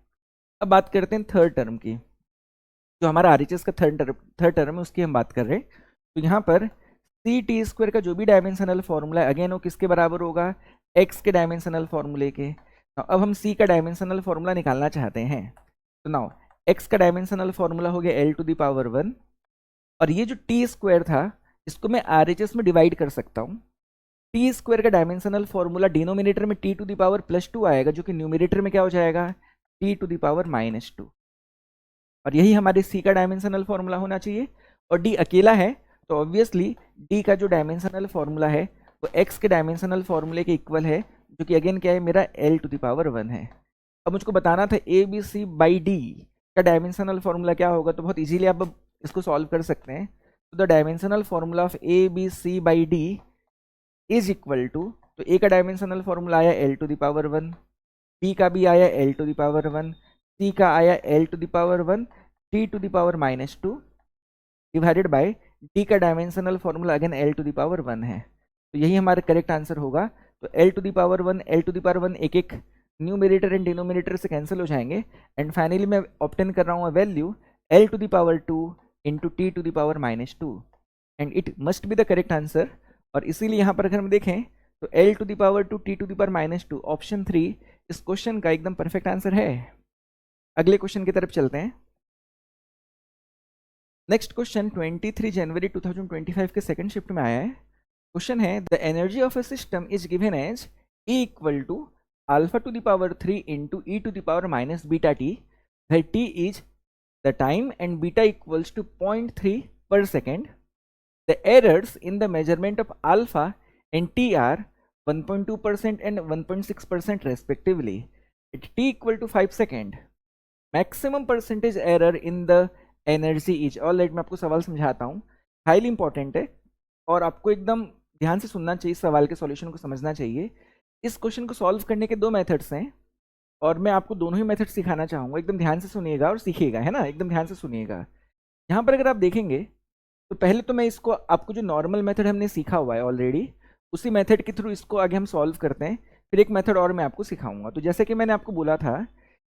अब बात करते हैं थर्ड टर्म की, जो हमारा RHS का थर्ड टर्म है उसकी हम बात कर रहे हैं। तो यहाँ पर सी टी स्क्वायर का जो भी डायमेंशनल फॉर्मूला है अगेन वो किसके बराबर होगा, एक्स के डायमेंशनल फॉर्मूले के। अब हम सी का डायमेंशनल फॉर्मूला निकालना चाहते हैं, तो नाउ एक्स का डायमेंशनल फॉर्मूला हो गया l⁻⁴, और ये जो टी स्क्वायर था इसको मैं RHS में डिवाइड कर सकता हूँ। टी स्क्वायर का डायमेंशनल फॉर्मूला डिनोमिनेटर में t⁻² आएगा, जो कि न्यूमिनेटर में क्या हो जाएगा t⁻⁻², और यही हमारे सी का डायमेंशनल फॉर्मूला होना चाहिए। और डी अकेला है, तो ऑब्वियसली डी का जो डायमेंशनल फॉर्मूला है वो एक्स के डायमेंशनल फॉर्मूले के इक्वल है, जो कि अगेन क्या है, मेरा एल टू द पावर 1 है। अब मुझको बताना था A B C by D का डायमेंशनल फॉर्मूला क्या होगा, तो बहुत इजीली आप अब इसको सॉल्व कर सकते हैं। तो the dimensional formula of A B C by D is equal to, तो ए का डायमेंशनल फॉर्मूला आया L to the power 1, B का भी आया L to the power 1, C का आया L to the power 1, T to the power -2 divided by D का dimensional formula again L to the power 1 है। तो यही हमारा करेक्ट आंसर होगा। तो L to the power 1 L to the power 1 एक एक न्यूमरेटर एंड डिनोमिनेटर से कैंसिल हो जाएंगे, एंड फाइनली मैं ऑब्टेन कर रहा हूँ value L to the power 2 into T to the power -2, and it must be the correct answer. और इसीलिए यहाँ पर अगर हम देखें तो L to the power 2 T to the power -2 option 3 इस क्वेश्चन का एकदम परफेक्ट आंसर है। अगले क्वेश्चन की तरफ चलते हैं। नेक्स्ट क्वेश्चन 23 जनवरी 2025 के सेकंड शिफ्ट में आया है। क्वेश्चन है the energy of a system is given as E equal to alpha to the power 3 into E to the power minus beta T, where t is the time and beta equals to 0.3 per second. The errors in the measurement of alpha and t are 1.2% and 1.6% respectively at t equal to 5 second. Maximum percentage error in the energy is, और late मैं आपको सवाल समझाता हूँ, highly important है और आपको एकदम ध्यान से सुनना चाहिए, सवाल के सॉल्यूशन को समझना चाहिए। इस क्वेश्चन को सॉल्व करने के दो मेथड्स हैं और मैं आपको दोनों ही मेथड सिखाना चाहूँगा। एकदम ध्यान से सुनिएगा और सीखिएगा, है ना, एकदम ध्यान से सुनिएगा। यहाँ पर अगर आप देखेंगे तो पहले तो मैं इसको आपको जो नॉर्मल मेथड हमने सीखा हुआ है ऑलरेडी, उसी मेथड के थ्रू इसको आगे हम सॉल्व करते हैं। फिर एक मेथड और मैं आपको सिखाऊंगा। तो जैसे कि मैंने आपको बोला था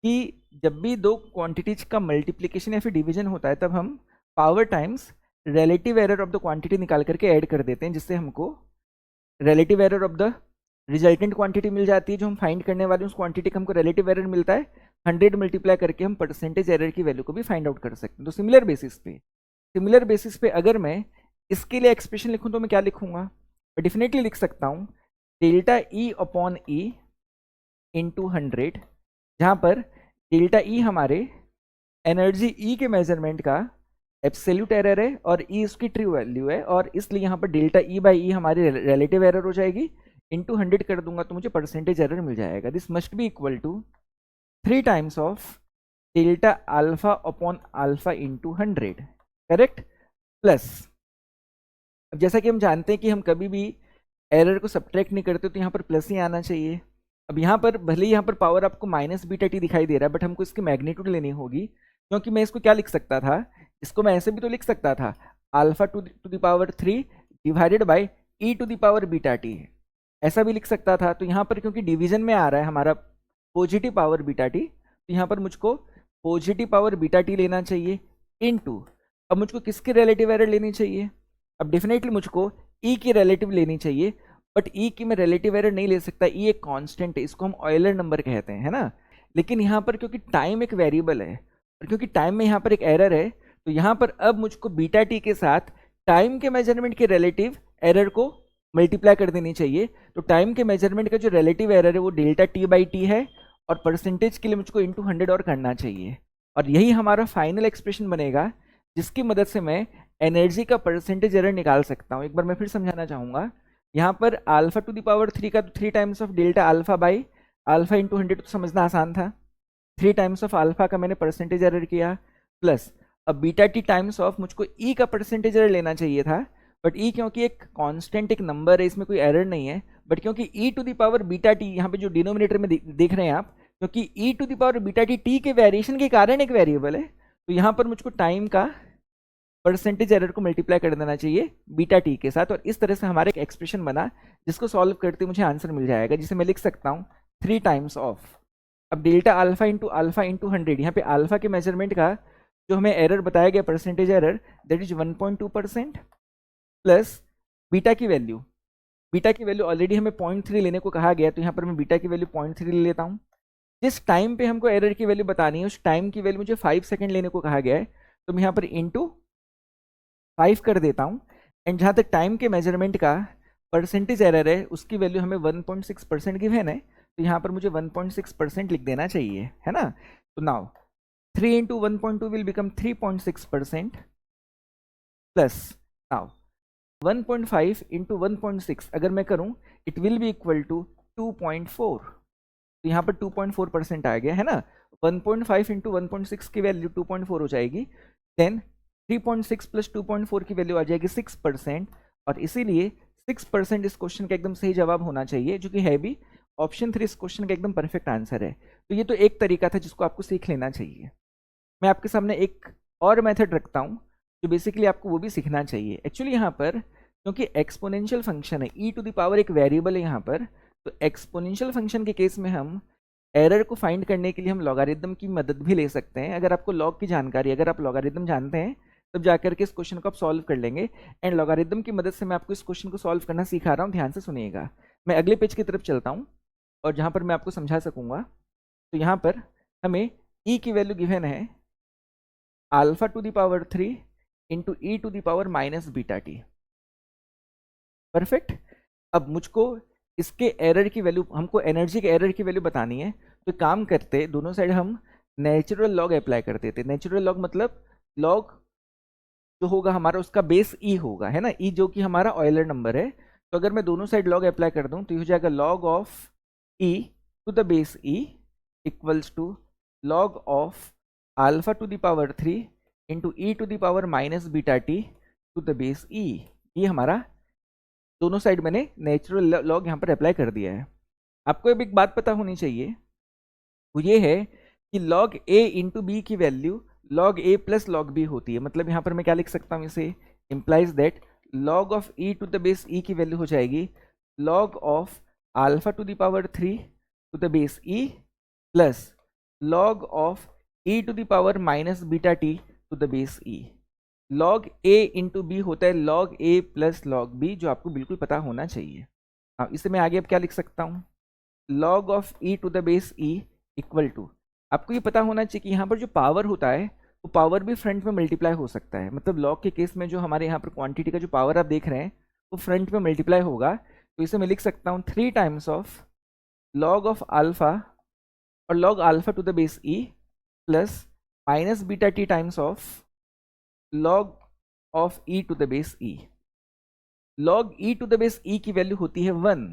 कि जब भी दो क्वांटिटीज का मल्टीप्लिकेशन या फिर डिवीजन होता है तब हम power times relative error of the quantity निकाल करके ऐड कर देते हैं, जिससे हमको relative error of the resultant quantity मिल जाती है। जो हम फाइंड करने वाले उस क्वांटिटी का हमको रिलेटिव एरर मिलता है, 100 मल्टीप्लाई करके हम परसेंटेज एरर की वैल्यू को भी फाइंड आउट कर सकते हैं। तो सिमिलर बेसिस पे अगर मैं इसके लिए एक्सप्रेशन लिखूं तो मैं क्या लिखूंगा, मैं डेफिनेटली लिख सकता हूं डेल्टा ई अपॉन ई इंटू 100, जहां पर डेल्टा ई हमारे एनर्जी ई के मेजरमेंट का एब्सोल्यूट एरर है और ई उसकी ट्रू वैल्यू है, और इसलिए यहाँ पर डेल्टा ई बाई ई हमारी रिलेटिव एरर हो जाएगी। इंटू 100 कर दूंगा तो मुझे परसेंटेज एरर मिल जाएगा। This must be equal to 3 times of delta alpha upon alpha into 100, correct, plus अब जैसा कि हम जानते हैं कि हम कभी भी एरर को सब्ट्रैक्ट नहीं करते तो यहाँ पर प्लस ही आना चाहिए। अब यहाँ पर भले ही यहाँ पर पावर आपको माइनस बीटा टी दिखाई दे रहा है, बट हमको इसकी मैग्नीट्यूड लेनी होगी, क्योंकि मैं इसको क्या लिख सकता था, इसको मैं ऐसे भी तो लिख सकता था alpha to the power 3 divided by E to the power beta T, ऐसा भी लिख सकता था। तो यहाँ पर क्योंकि डिवीजन में आ रहा है हमारा पॉजिटिव पावर बीटा टी, तो यहाँ पर मुझको पॉजिटिव पावर बीटा टी लेना चाहिए इनटू, अब मुझको किसकी रिलेटिव एरर लेनी चाहिए, अब डेफिनेटली मुझको ई की रिलेटिव लेनी चाहिए, बट ई की मैं रिलेटिव एरर नहीं ले सकता, ई एक कांस्टेंट है, इसको हम ऑयलर नंबर कहते हैं, है ना। लेकिन यहाँ पर क्योंकि टाइम एक वेरिएबल है और क्योंकि टाइम में यहाँ पर एक एरर है, तो यहाँ पर अब मुझको बीटा टी के साथ टाइम के मेजरमेंट के रिलेटिव एरर को मल्टीप्लाई कर देनी चाहिए। तो टाइम के मेजरमेंट का जो रिलेटिव एरर है वो डेल्टा टी बाई टी है, और परसेंटेज के लिए मुझको इंटू 100 और करना चाहिए, और यही हमारा फाइनल एक्सप्रेशन बनेगा जिसकी मदद से मैं एनर्जी का परसेंटेज एरर निकाल सकता हूँ। एक बार मैं फिर समझाना चाहूँगा, यहाँ पर अल्फा टू द पावर 3 का तो 3 times of delta alpha by alpha into 100 तो समझना आसान था, 3 टाइम्स ऑफ अल्फा का मैंने परसेंटेज एरर किया, प्लस अब बीटा टी टाइम्स ऑफ मुझको ई का परसेंटेज एरर लेना चाहिए था, बट ई क्योंकि एक कांस्टेंट एक नंबर है, इसमें कोई एरर नहीं है, बट क्योंकि E to the power beta T यहाँ पे जो डिनोमिनेटर में देख रहे हैं आप, क्योंकि E to the power beta T T के वेरिएशन के कारण एक वेरिएबल है, तो यहाँ पर मुझको टाइम का परसेंटेज एरर को मल्टीप्लाई कर देना चाहिए बीटा टी के साथ, और इस तरह से हमारा एक एक्सप्रेशन बना जिसको सॉल्व करते मुझे आंसर मिल जाएगा, जिसे मैं लिख सकता हूँ 3 टाइम्स ऑफ, अब डेल्टा अल्फा इंटू 100, यहाँ पे अल्फा के मेजरमेंट का जो हमें एरर बताया गया percentage error that is 1.2% plus beta की वैल्यू ऑलरेडी हमें 0.3 लेने को कहा गया, तो यहाँ पर मैं बीटा की वैल्यू 0.3 ले लेता हूँ। जिस टाइम पे हमको एरर की वैल्यू बतानी है उस टाइम की वैल्यू मुझे 5 सेकंड लेने को कहा गया है, तो मैं यहाँ पर इंटू 5 कर देता हूँ, एंड जहाँ तक टाइम के मेजरमेंट का परसेंटेज एरर है उसकी वैल्यू हमें 1.6% गिवन है, तो यहाँ पर मुझे 1.6% लिख देना चाहिए, है ना। तो now 3 into 1.2 will become 3.6%, plus now 1.5 into 1.6 अगर मैं करूं it will be equal to 2.4। तो यहाँ पर 2.4% आ गया है ना। 1.5 इंटू 1.6 की वैल्यू 2.4 हो जाएगी। देन 3.6 प्लस 2.4 की वैल्यू आ जाएगी 6%। और इसीलिए 6% इस क्वेश्चन का एकदम सही जवाब होना चाहिए, जो कि है भी। ऑप्शन 3 इस क्वेश्चन का एकदम परफेक्ट आंसर है। तो ये तो एक तरीका था जिसको आपको सीख लेना चाहिए। मैं आपके सामने एक और मेथड रखता हूँ जो बेसिकली आपको वो भी सीखना चाहिए। एक्चुअली यहाँ पर क्योंकि एक्सपोनेंशियल फंक्शन है, ई टू द पावर एक वेरिएबल है यहाँ पर, तो एक्सपोनेंशियल फंक्शन के केस में हम एरर को फाइंड करने के लिए हम लॉगारिदम की मदद भी ले सकते हैं। अगर आपको लॉग की जानकारी, अगर आप लॉगारिदम जानते हैं तब जाकर के इस क्वेश्चन को आप सॉल्व कर लेंगे। एंड लॉगारिदम की मदद से मैं आपको इस क्वेश्चन को सॉल्व करना सिखा रहा हूँ, ध्यान से सुनिएगा। मैं अगले पेज की तरफ चलता हूँ और जहाँ पर मैं आपको समझा सकूंगा। तो यहाँ पर हमें ई की वैल्यू गिवन है alpha to the power 3 into E to the power minus beta T. Perfect. अब मुझको इसके एरर की वैल्यू, हमको एनर्जी के एरर की वैल्यू बतानी है। तो काम करते दोनों साइड हम नेचुरल लॉग अप्लाई कर देते। नेचुरल लॉग मतलब लॉग जो होगा हमारा उसका बेस ई होगा, है ना, ई जो कि हमारा ऑयलर नंबर है। तो अगर मैं दोनों साइड लॉग अप्लाई कर दूं तो ये हो जाएगा log of E to the base E equals to log of alpha to the power 3 into E to the power minus beta T to the base E. ये हमारा दोनों साइड मैंने नेचुरल लॉग यहाँ पर अप्लाई कर दिया है। आपको अब एक बात पता होनी चाहिए, वो ये है कि लॉग ए इंटू बी की value log A plus log B होती है। मतलब यहाँ पर मैं क्या लिख सकता हूँ, इसे implies that log of E to the base E की वैल्यू हो जाएगी log of alpha to the power 3 to the base E plus log of E to the power minus beta T to the base E. Log A into B होता है log A plus log B, जो आपको बिल्कुल पता होना चाहिए। हाँ, इसे मैं आगे अब क्या लिख सकता हूँ, log of E to the base E equal to, आपको ये पता होना चाहिए कि यहाँ पर जो पावर होता है वो पावर भी फ्रंट में मल्टीप्लाई हो सकता है। मतलब लॉग के केस में जो हमारे यहाँ पर क्वांटिटी का जो पावर आप देख रहे हैं वो फ्रंट में मल्टीप्लाई होगा। तो इसे मैं लिख सकता हूँ 3 times of log of alpha और log alpha to the base E plus minus beta T times of log of E to the base E. Log E to the base E की value होती है 1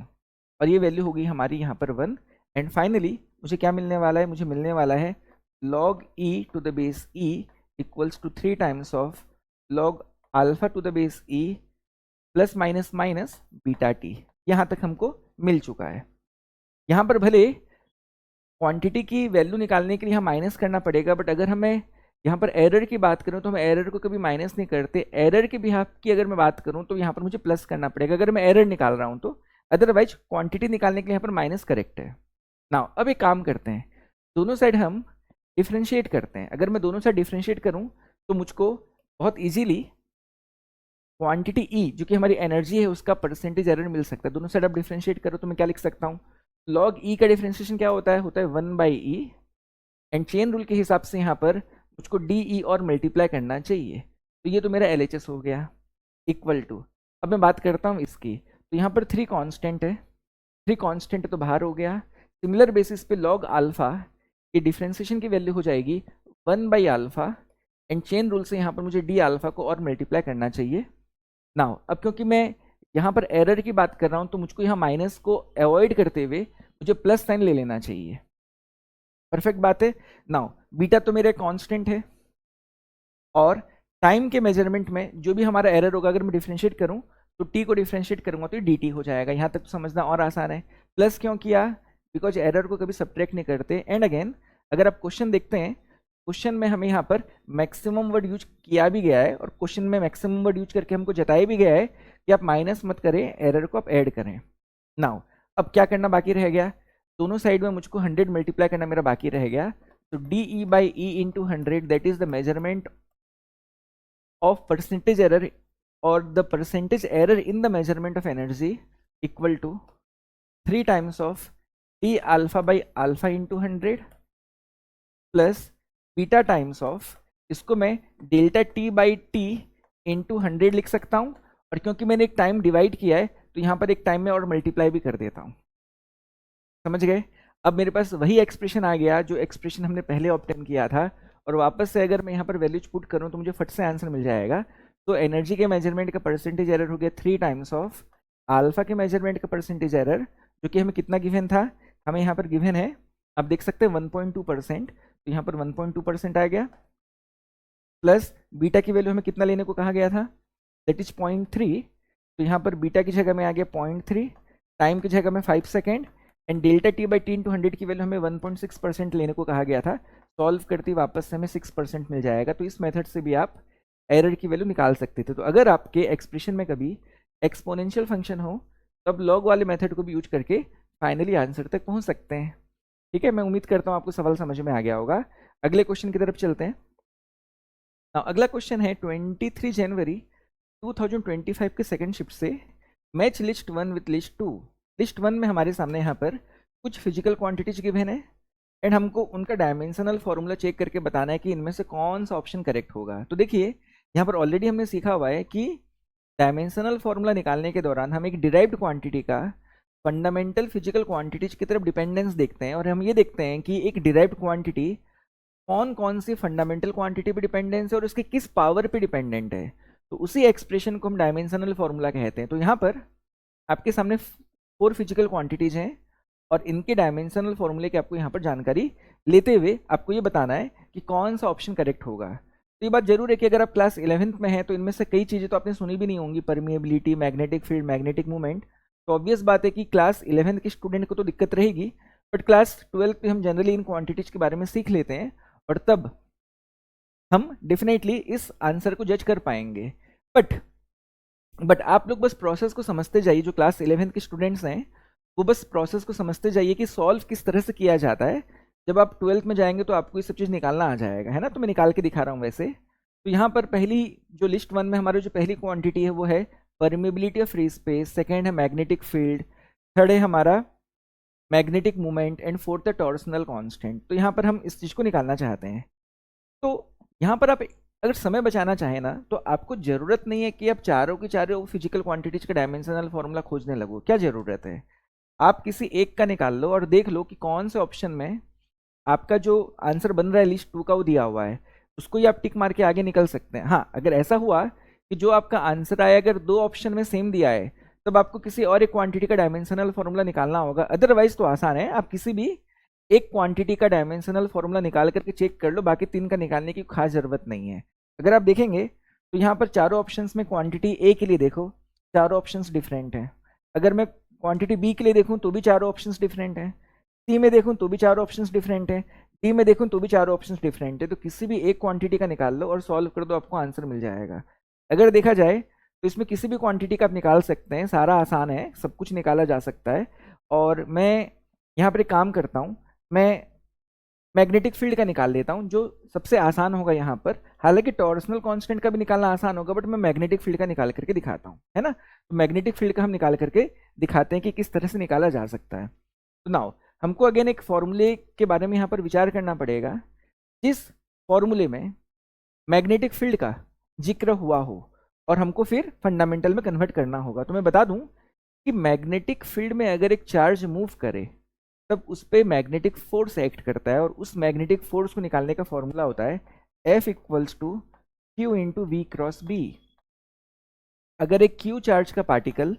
और ये value होगी हमारी यहाँ पर 1। एंड फाइनली मुझे क्या मिलने वाला है, मुझे मिलने वाला है log E to the base E equals to 3 times of log alpha to the base E plus minus minus beta T. यहाँ तक हमको मिल चुका है। यहाँ पर भले क्वांटिटी की वैल्यू निकालने के लिए हम माइनस करना पड़ेगा, बट अगर हमें यहाँ पर एरर की बात करूँ तो हम एरर को कभी माइनस नहीं करते। एरर के बिहाफ की अगर मैं बात करूँ तो यहाँ पर मुझे प्लस करना पड़ेगा अगर मैं एरर निकाल रहा हूँ तो। अदरवाइज क्वांटिटी निकालने के लिए यहाँ पर माइनस करेक्ट है। नाउ अब एक काम करते हैं, दोनों साइड हम डिफ्रेंशिएट करते हैं। अगर मैं दोनों साइड डिफ्रेंशिएट करूँ तो मुझको बहुत ईजीली क्वांटिटी ई जो कि हमारी एनर्जी है उसका परसेंटेज एरर मिल सकता है। दोनों साइड आप डिफ्रेंशिएट करो तो मैं क्या लिख सकता हूँ, लॉग ई का डिफ्रेंशिएशन क्या होता है 1 by E. And chain rule के हिसाब से यहाँ पर मुझको डी ई और मल्टीप्लाई करना चाहिए। तो ये तो मेरा एल एच एस हो गया इक्वल टू, अब मैं बात करता हूँ इसकी। तो यहाँ पर 3 कांस्टेंट है, 3 कांस्टेंट तो बाहर हो गया। सिमिलर बेसिस पे लॉग अल्फा की डिफ्रेंशिएशन की वैल्यू हो जाएगी 1 by alpha. And chain rule से यहाँ पर मुझे डी अल्फा को और मल्टीप्लाई करना चाहिए। नाउ अब क्योंकि मैं यहाँ पर एरर की बात कर रहा हूँ तो मुझको यहाँ माइनस को अवॉइड करते हुए मुझे प्लस साइन ले लेना चाहिए। परफेक्ट बात है। नाउ बीटा तो मेरा कांस्टेंट है और टाइम के मेजरमेंट में जो भी हमारा एरर होगा अगर मैं डिफरेंशिएट करूं तो टी को डिफरेंशिएट करूंगा तो डी टी हो जाएगा। यहाँ तक तो समझना और आसान है। प्लस क्यों किया, बिकॉज एरर को कभी सब्ट्रैक्ट नहीं करते। एंड अगेन अगर आप क्वेश्चन देखते हैं, क्वेश्चन में हमें यहाँ पर मैक्सिमम वर्ड यूज किया भी गया है और क्वेश्चन में मैक्सिमम वर्ड यूज करके हमको जताया भी गया है कि आप माइनस मत करें, एरर को आप ऐड करें। नाउ अब क्या करना बाकी रह गया, दोनों साइड में मुझको 100 मल्टीप्लाई करना मेरा बाकी रह गया। तो D E by E into 100 that is the measurement of percentage error और the percentage error in the measurement of energy equal to 3 times of D alpha by alpha into 100 plus beta times of, इसको मैं delta T by T into 100 लिख सकता हूँ। और क्योंकि मैंने एक टाइम डिवाइड किया है तो यहाँ पर एक टाइम में और मल्टीप्लाई भी कर देता हूँ। समझ गए। अब मेरे पास वही एक्सप्रेशन आ गया जो एक्सप्रेशन हमने पहले ऑब्टेन किया था और वापस से अगर मैं यहाँ पर वैल्यूज पुट करूँ तो मुझे फट से आंसर मिल जाएगा। तो एनर्जी के मेजरमेंट का परसेंटेज एरर हो गया 3 टाइम्स ऑफ अल्फा के मेजरमेंट का परसेंटेज एरर, जो कि हमें कितना गिवन था, हमें यहाँ पर गिवन है, आप देख सकते हैं 1.2%, तो यहाँ पर 1.2% आ गया, प्लस बीटा की वैल्यू हमें कितना लेने को कहा गया था, दैट इज 0.3, तो यहाँ पर बीटा की जगह में आ गया 0.3, टाइम की जगह में 5 second, and delta T by 10 की वैल्यू हमें 1.6% लेने को कहा गया था। सॉल्व करते वापस से हमें 6% मिल जाएगा। तो इस मेथड से भी आप एरर की वैल्यू निकाल सकते थे। तो अगर आपके एक्सप्रेशन में कभी एक्सपोनेंशियल फंक्शन हो तो आप लॉग वाले मेथड को भी यूज करके फाइनली आंसर तक पहुंच सकते हैं। ठीक है, मैं उम्मीद करता हूं आपको सवाल समझ में आ गया होगा। अगले क्वेश्चन की तरफ चलते हैं। अगला क्वेश्चन है 23 जनवरी 2025 के सेकंड शिफ्ट से match list 1 with list 2। List 1 में हमारे सामने यहाँ पर कुछ फिजिकल क्वांटिटीज गिवन है एंड हमको उनका डायमेंशनल फॉर्मूला चेक करके बताना है कि इनमें से कौन सा ऑप्शन करेक्ट होगा। तो देखिए यहाँ पर ऑलरेडी हमने सीखा हुआ है कि डायमेंशनल फॉर्मूला निकालने के दौरान हम एक डिराइव्ड क्वांटिटी का फंडामेंटल फिजिकल क्वांटिटीज की तरफ डिपेंडेंस देखते हैं और हम ये देखते हैं कि एक डिराइव्ड क्वांटिटी कौन कौन सी फंडामेंटल क्वांटिटी पे डिपेंडेंस है और उसके किस पावर पे डिपेंडेंट है। तो उसी एक्सप्रेशन को हम डायमेंशनल फॉर्मूला कहते हैं। तो यहाँ पर आपके सामने 4 फिजिकल क्वांटिटीज हैं और इनके डायमेंशनल फॉर्मूले की आपको यहाँ पर जानकारी लेते हुए आपको ये बताना है कि कौन सा ऑप्शन करेक्ट होगा। तो ये बात जरूर है कि अगर आप क्लास 11th में हैं तो इनमें से कई चीज़ें तो आपने सुनी भी नहीं होंगी, permeability, magnetic field, magnetic movement. तो ऑब्वियस बात है कि क्लास 11th के स्टूडेंट को तो दिक्कत रहेगी, बट क्लास 12th में हम जनरली इन क्वांटिटीज के बारे में सीख लेते हैं और तब हम डेफिनेटली इस आंसर को जज कर पाएंगे। बट आप लोग बस प्रोसेस को समझते जाइए। जो क्लास 11th के स्टूडेंट्स हैं वो बस प्रोसेस को समझते जाइए कि सॉल्व किस तरह से किया जाता है। जब आप 12th में जाएंगे तो आपको ये सब चीज़ निकालना आ जाएगा, है ना। तो मैं निकाल के दिखा रहा हूँ वैसे। तो यहाँ पर पहली जो लिस्ट 1 में हमारी जो पहली क्वांटिटी है वो है permeability of free space, second है मैग्नेटिक फील्ड, थर्ड है हमारा मैग्नेटिक मूवमेंट एंड फोर्थ है टॉर्सनल कांस्टेंट। तो यहाँ पर हम इस चीज़ को निकालना चाहते हैं। तो यहाँ पर आप अगर समय बचाना चाहें ना तो आपको ज़रूरत नहीं है कि आप चारों की चारों फिजिकल क्वांटिटीज का डायमेंशनल फॉर्मूला खोजने लगो। क्या ज़रूरत है, आप किसी एक का निकाल लो और देख लो कि कौन से ऑप्शन में आपका जो आंसर बन रहा है लिस्ट 2 का वो दिया हुआ है, उसको ही आप टिक मार के आगे निकल सकते हैं। हाँ, अगर ऐसा हुआ कि जो आपका आंसर आया अगर 2 ऑप्शन में सेम दिया है तब आपको किसी और एक क्वांटिटी का डायमेंशनल फॉर्मूला निकालना होगा। अदरवाइज तो आसान है, आप किसी भी एक क्वांटिटी का डायमेंशनल फॉर्मूला निकाल करके चेक कर लो, बाकी 3 का निकालने की खास जरूरत नहीं है। अगर आप देखेंगे तो यहाँ पर चारों ऑप्शंस में क्वांटिटी ए के लिए देखो चारों ऑप्शंस डिफरेंट हैं। अगर मैं क्वांटिटी बी के लिए देखूँ तो भी चारों ऑप्शंस डिफरेंट हैं, सी में देखूँ तो भी चारों ऑप्शंस डिफरेंट हैं, डी में देखूँ तो भी चारों ऑप्शंस डिफरेंट है। तो किसी भी एक क्वांटिटी का निकाल लो और सॉल्व कर दो, आपको आंसर मिल जाएगा। अगर देखा जाए तो इसमें किसी भी क्वांटिटी का आप निकाल सकते हैं, सारा आसान है, सब कुछ निकाला जा सकता है। और मैं यहाँ पर एक काम करता हूँ, मैं मैग्नेटिक फील्ड का निकाल लेता हूँ जो सबसे आसान होगा यहाँ पर। हालांकि टॉर्सनल कांस्टेंट का भी निकालना आसान होगा, बट मैं मैग्नेटिक फील्ड का निकाल करके दिखाता हूँ, है ना। तो मैग्नेटिक फील्ड का हम निकाल करके दिखाते हैं कि किस तरह से निकाला जा सकता है। तो नाउ हमको अगेन एक फॉर्मूले के बारे में यहाँ पर विचार करना पड़ेगा, जिस फॉर्मूले में मैग्नेटिक फील्ड का जिक्र हुआ हो और हमको फिर फंडामेंटल में कन्वर्ट करना होगा। तो मैं बता दूं कि मैग्नेटिक फील्ड में अगर एक चार्ज मूव करे तब उस पर मैग्नेटिक फोर्स एक्ट करता है और उस मैग्नेटिक फोर्स को निकालने का फॉर्मूला होता है F equals to Q into V cross B. अगर एक Q चार्ज का पार्टिकल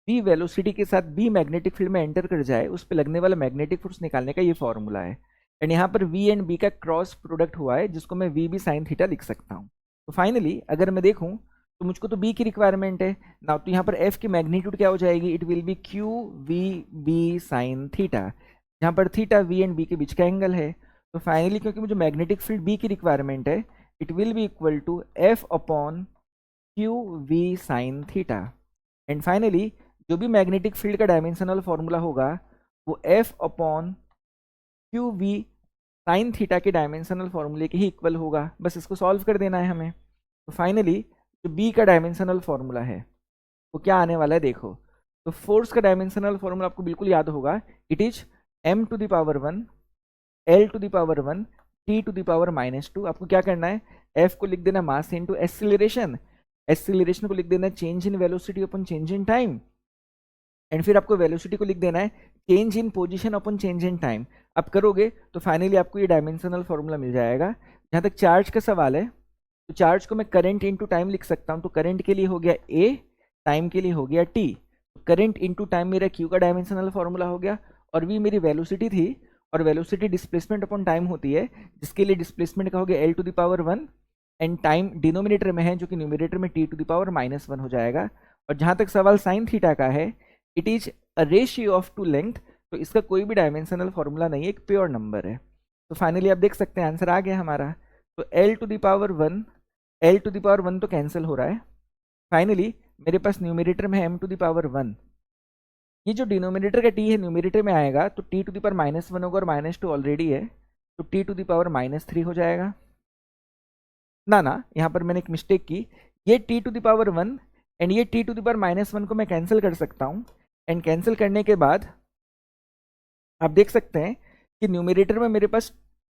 v वेलोसिटी के साथ b मैग्नेटिक फील्ड में एंटर कर जाए उस पर लगने वाला मैग्नेटिक फोर्स निकालने का ये फॉर्मूला है। एंड यहाँ पर v एंड b का क्रॉस प्रोडक्ट हुआ है जिसको मैं v b साइन थीटा लिख सकता हूँ। तो फाइनली अगर मैं देखूँ तो मुझको तो b की रिक्वायरमेंट है ना, तो यहाँ पर f की मैग्नीट्यूड क्या हो जाएगी, it will B q v b sine theta, जहाँ पर थीटा v एंड b के बीच का एंगल है। तो फाइनली क्योंकि मुझे मैग्नेटिक फील्ड b की रिक्वायरमेंट है, it will be equal to f upon q v sine theta. And finally जो भी मैग्नेटिक फील्ड का डायमेंशनल फॉर्मूला होगा वो f अपॉन क्यू वी साइन थीटा के डायमेंशनल फॉर्मूले के ही इक्वल होगा। बस इसको सॉल्व कर देना है हमें। तो फाइनली जो b का डायमेंशनल फॉर्मूला है वो क्या आने वाला है देखो। तो फोर्स का डायमेंशनल फॉर्मूला आपको बिल्कुल याद होगा, it is m to the power 1 l to the power 1 t to the power -2। आपको क्या करना है, f को लिख देना मास इनटू एक्सीलरेशन, एक्सीलरेशन को लिख देना change in velocity upon change in time, and फिर आपको वेलोसिटी को लिख देना है change in position upon change in time. आप करोगे तो फाइनली आपको ये डायमेंशनल फॉर्मूला मिल जाएगा। जहाँ तक चार्ज का सवाल है तो चार्ज को मैं करंट इंटू टाइम लिख सकता हूँ, तो करंट के लिए हो गया ए, टाइम के लिए हो गया टी। करंट इंटू टाइम मेरा क्यू का डायमेंशनल फॉर्मूला हो गया, और वी मेरी वेलोसिटी थी, और वेलोसिटी डिस्प्लेसमेंट अपॉन टाइम होती है, जिसके लिए डिस्प्लेसमेंट का हो गया L to the power 1, and time denominator में है जो कि न्यूमिनेटर में टी टू द पावर -1 हो जाएगा। और जहाँ तक सवाल साइन थीटा का है, it is a ratio of two length, तो इसका कोई भी डायमेंशनल फॉर्मूला नहीं है, एक प्योर नंबर है। तो फाइनली आप देख सकते हैं आंसर आ गया हमारा। तो L to the power 1, L to the power 1 तो कैंसिल हो रहा है। फाइनली मेरे पास न्यूमिनेटर में m टू द पावर 1, ये जो डिनोमिनेटर का t है न्यूमिनेटर में आएगा तो t टू द पावर -1 होगा, और -2 ऑलरेडी है, तो t टू द पावर -3 हो जाएगा। ना यहाँ पर मैंने एक मिस्टेक की, ये t to the power 1 and ये t टू द पावर -1 को मैं कैंसिल कर सकता हूँ, एंड कैंसिल करने के बाद आप देख सकते हैं कि न्यूमिनेटर में मेरे पास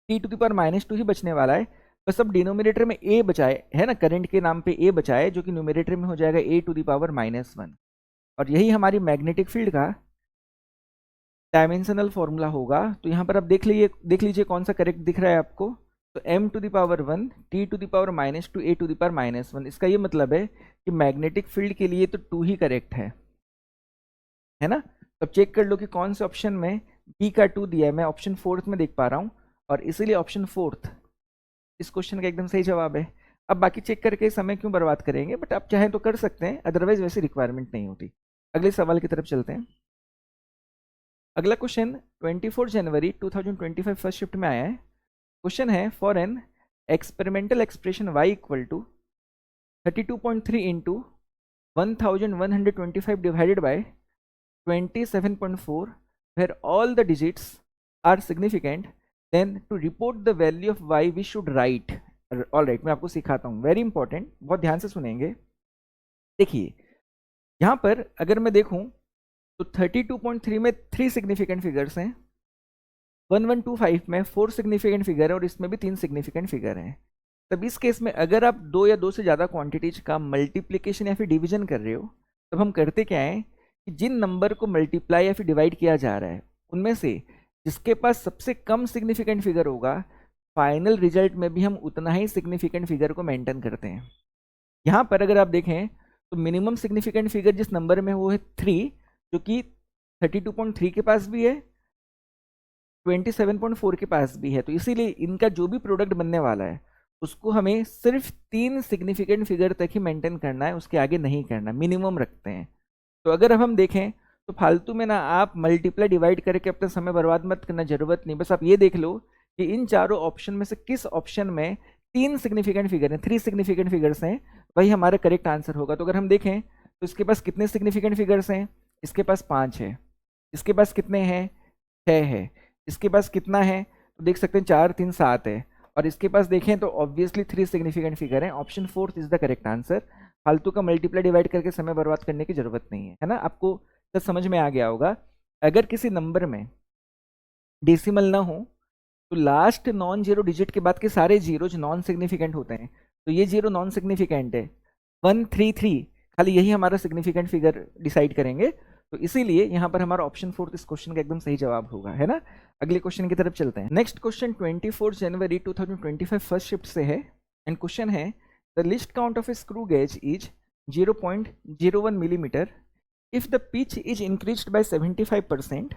t टू द पावर -2 ही बचने वाला है, बस अब डिनोमिनेटर में a बचाए है ना, करंट के नाम पे a बचाए, जो कि न्यूमिनेटर में हो जाएगा a टू द पावर -1, और यही हमारी मैग्नेटिक फील्ड का डायमेंशनल फॉर्मूला होगा। तो यहाँ पर आप देख लीजिए कौन सा करेक्ट दिख रहा है आपको। तो m to the power 1, t to the power -2, a to the power -1, इसका ये मतलब है कि मैग्नेटिक फील्ड के लिए तो 2 ही करेक्ट है ना। तो अब चेक कर लो कि कौन से ऑप्शन में b का 2 दिया है, मैं ऑप्शन 4th में देख पा रहा हूँ, और इसीलिए ऑप्शन 4th इस क्वेश्चन का एकदम सही जवाब है। अब बाकी चेक करके समय क्यों बर्बाद करेंगे, बट आप चाहें तो कर सकते हैं, अदरवाइज वैसे रिक्वायरमेंट नहीं होती। अगले सवाल की तरफ चलते हैं। अगला क्वेश्चन 24 जनवरी 2025 फर्स्ट शिफ्ट में आया है। क्वेश्चन है for an experimental expression y equal to 32.3 into 1125 divided by 27.4 where all the digits are significant, then to report the value of y we should write. All right, मैं आपको सिखाता हूँ, very important, बहुत ध्यान से सुनेंगे। देखिए यहाँ पर अगर मैं देखूँ तो 32.3 में 3 सिग्निफिकेंट फिगर्स हैं, 1125 में 4 सिग्निफिकेंट फिगर है, और इसमें भी 3 सिग्निफिकेंट फिगर हैं। तब इस केस में अगर आप 2 या 2 से ज़्यादा क्वांटिटीज का मल्टीप्लिकेशन या फिर डिवीजन कर रहे हो, तब हम करते क्या है कि जिन नंबर को मल्टीप्लाई या फिर डिवाइड किया जा रहा है, उनमें से जिसके पास सबसे कम सिग्निफिकेंट फिगर होगा, फाइनल रिजल्ट में भी हम उतना ही सिग्निफिकेंट फिगर को मेंटेन करते हैं। यहाँ पर अगर आप देखें तो मिनिमम सिग्निफिकेंट फिगर जिस नंबर में वो है 3, जो कि 32.3 के पास भी है, 27.4 के पास भी है, तो इसीलिए इनका जो भी प्रोडक्ट बनने वाला है उसको हमें सिर्फ 3 सिग्निफिकेंट फिगर तक ही मेंटेन करना है, उसके आगे नहीं करना, मिनिमम रखते हैं। तो अगर अब हम देखें तो फालतू में ना आप मल्टीप्लाई डिवाइड करके अपना समय बर्बाद मत करना, जरूरत नहीं। बस आप ये देख लो कि इन चारों ऑप्शन में से किस ऑप्शन में 3 सिग्निफिकेंट फिगर हैं, 3 सिग्निफिकेंट फिगर्स हैं, वही हमारा करेक्ट आंसर होगा। तो अगर हम देखें तो इसके पास कितने सिग्निफिकेंट फिगर्स हैं, इसके पास 5 है, इसके पास कितने हैं, 6 है, इसके पास कितना है तो देख सकते हैं 4 3 7 है, और इसके पास देखें तो ऑब्वियसली 3 सिग्निफिकेंट फिगर हैं। Option 4th is the correct answer. फालतू का मल्टीप्लाई डिवाइड करके समय बर्बाद करने की जरूरत नहीं है ना। आपको तो समझ में आ गया होगा, अगर किसी नंबर में डेसिमल ना हो तो लास्ट नॉन जीरो डिजिट के बाद के सारे जीरोज नॉन सिग्निफिकेंट होते हैं, तो ये जीरो नॉन सिग्निफिकेंट है। 133 खाली यही हमारा सिग्निफिकेंट फिगर डिसाइड करेंगे, तो इसीलिए यहाँ पर हमारा ऑप्शन 4th इस क्वेश्चन का एकदम सही जवाब होगा, है ना। अगले क्वेश्चन की तरफ चलते हैं। नेक्स्ट क्वेश्चन 24 जनवरी 2025 फर्स्ट शिफ्ट से है, एंड क्वेश्चन है the list count of A screw gauge is 0.01 millimetre if the pitch is increased by 75%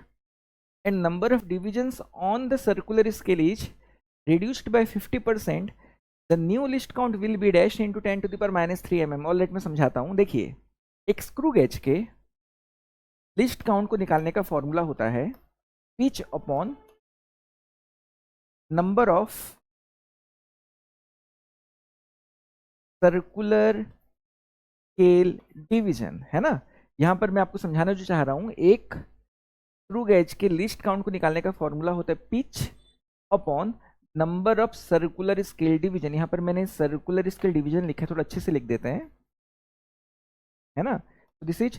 and number of divisions on the circular scale is reduced by 50%, the new list count will be dash into 10 to the power -3 mm। और late मैं समझाता हूँ। देखिए एक screw gauge के least count को निकालने का फॉर्मूला होता है pitch upon number of circular scale division, है ना। यहाँ पर मैं आपको समझाना जो चाह रहा हूँ, एक स्क्रू गेज के लिस्ट काउंट को निकालने का फॉर्मूला होता है pitch upon number of circular scale division. यहाँ पर मैंने सर्कुलर स्केल डिवीजन लिखा है, थोड़ा अच्छे से लिख देते हैं, है ना। तो this is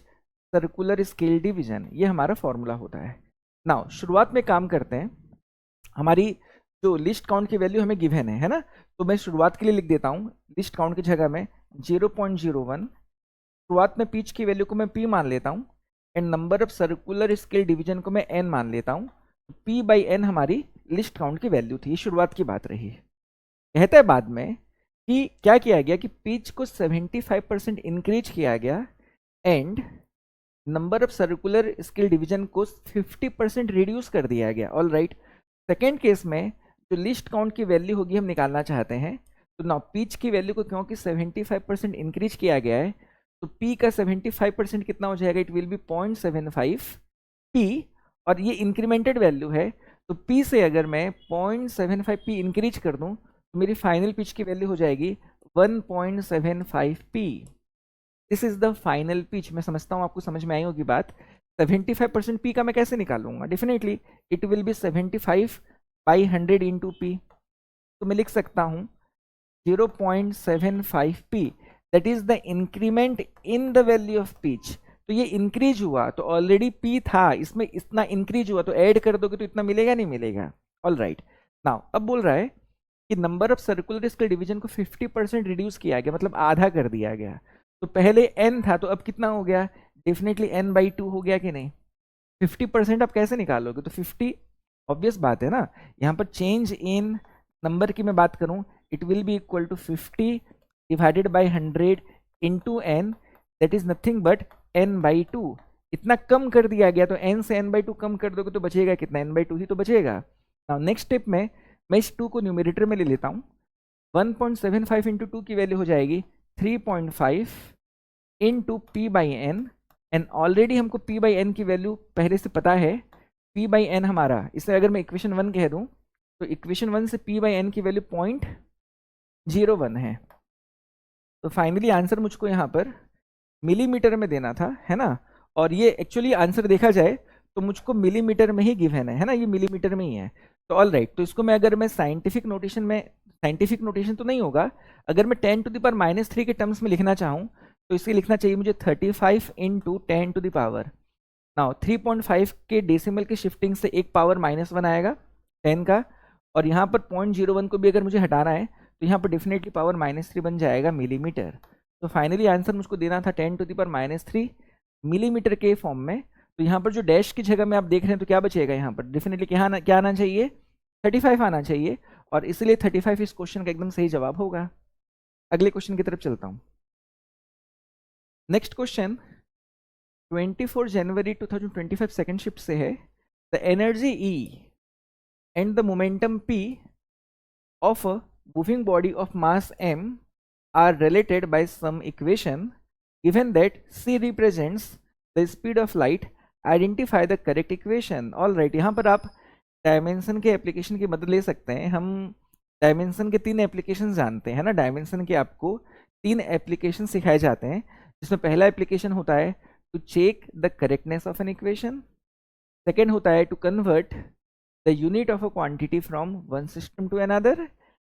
circular scale division, ये हमारा फॉर्मूला होता है। नाउ शुरुआत में काम करते हैं, हमारी जो लिस्ट काउंट की वैल्यू हमें गिवन है ना, तो मैं शुरुआत के लिए लिख देता हूँ लिस्ट काउंट की जगह में 0.01। शुरुआत में पिच की वैल्यू को मैं p मान लेता हूँ, and number of circular scale division को मैं n मान लेता हूँ। p बाई n हमारी लिस्ट काउंट की वैल्यू थी, शुरुआत की बात रही। कहता है बाद में कि क्या किया गया कि पिच को 75% इंक्रीज किया गया and number of circular scale division को 50% रिड्यूस कर दिया गया। ऑल राइट, सेकेंड केस में जो लिस्ट काउंट की वैल्यू होगी हम निकालना चाहते हैं। तो नाउ पिच की वैल्यू को क्योंकि 75% इंक्रीज किया गया है तो पी का 75% कितना हो जाएगा, इट विल बी 0.75 पी, और ये इंक्रीमेंटेड वैल्यू है तो पी से अगर मैं 0.75 पी इंक्रीज कर दूं तो मेरी फाइनल पिच की वैल्यू हो जाएगी 1.75 P. This is the final pitch. मैं समझता हूँ आपको समझ में आई होगी बात। 75% पी का मैं कैसे निकालूंगा, definitely it will B 75/100 into P. तो मैं लिख सकता हूँ 0.75 P, that is the increment in the value of pitch. तो ये इंक्रीज हुआ तो ऑलरेडी पी था, इसमें इतना इंक्रीज हुआ तो ऐड कर दोगे तो इतना मिलेगा नहीं मिलेगा। ऑल राइट, नाउ अब बोल रहा है कि number of circular scale division को 50% रिड्यूस किया गया, मतलब आधा कर दिया गया। तो पहले n था तो अब कितना हो गया, डेफिनेटली n/2 हो गया कि नहीं। 50% आप कैसे निकालोगे, तो 50 ऑब्वियस बात है ना, यहाँ पर चेंज इन नंबर की मैं बात करूँ it will be equal to 50 divided by 100 into n, that is nothing but n/2। इतना कम कर दिया गया तो n से n/2 कम कर दोगे तो बचेगा कितना, n/2 ही तो बचेगा। नाउ नेक्स्ट स्टेप में मैं इस 2 को न्यूमरेटर में ले लेता हूँ। 1.75 इंटू 2 की वैल्यू हो जाएगी 3.5 into P by N, and already हमको पी बाई एन की वैल्यू पहले से पता है। पी बाई एन हमारा, इसे अगर मैं इक्वेशन 1 कह दूं तो इक्वेशन 1 से पी बाई एन की वैल्यू 0.01 है। तो फाइनली आंसर मुझको यहाँ पर मिलीमीटर में देना था, है ना। और ये एक्चुअली आंसर देखा जाए तो मुझको मिलीमीटर में ही गिवन है ना, ये मिलीमीटर में ही है। तो ऑल राइट, तो इसको मैं अगर मैं साइंटिफिक नोटेशन में, साइंटिफिक नोटेशन तो नहीं होगा, अगर मैं 10⁻³ के टर्म्स में लिखना चाहूँ तो इसे लिखना चाहिए मुझे 35 इंटू 10⁻। नाउ 3.5 के डेसिमल के शिफ्टिंग से एक पावर -1 आएगा 10 का, और यहाँ पर 0.01 को भी अगर मुझे हटाना है तो यहाँ पर डेफिनेटली पावर -3 बन जाएगा मिलीमीटर। तो फाइनली आंसर मुझको देना था 10⁻³ मिलीमीटर के फॉर्म में। तो यहाँ पर जो डैश की जगह में आप देख रहे हैं तो क्या बचेगा, यहाँ पर डेफिनेटली क्या आना चाहिए, 35 आना चाहिए, और इसलिए 35 इस क्वेश्चन का एकदम सही जवाब होगा। अगले क्वेश्चन की तरफ चलता हूँ। नेक्स्ट क्वेश्चन 24 जनवरी 2025 सेकेंड शिफ्ट से है। The energy E and the momentum P of a moving body of mass m are related by some equation. Given that c represents the speed of light, identify the correct equation. All right, यहाँ पर आप dimension के application की मदद ले सकते हैं। हम डायमेंशन के 3 एप्लीकेशन जानते हैं ना, डायमेंशन के आपको 3 एप्लीकेशन सिखाए जाते हैं, जिसमें पहला एप्लीकेशन होता है to check the correctness of an equation, second होता है to convert the unit of a quantity from one system to another,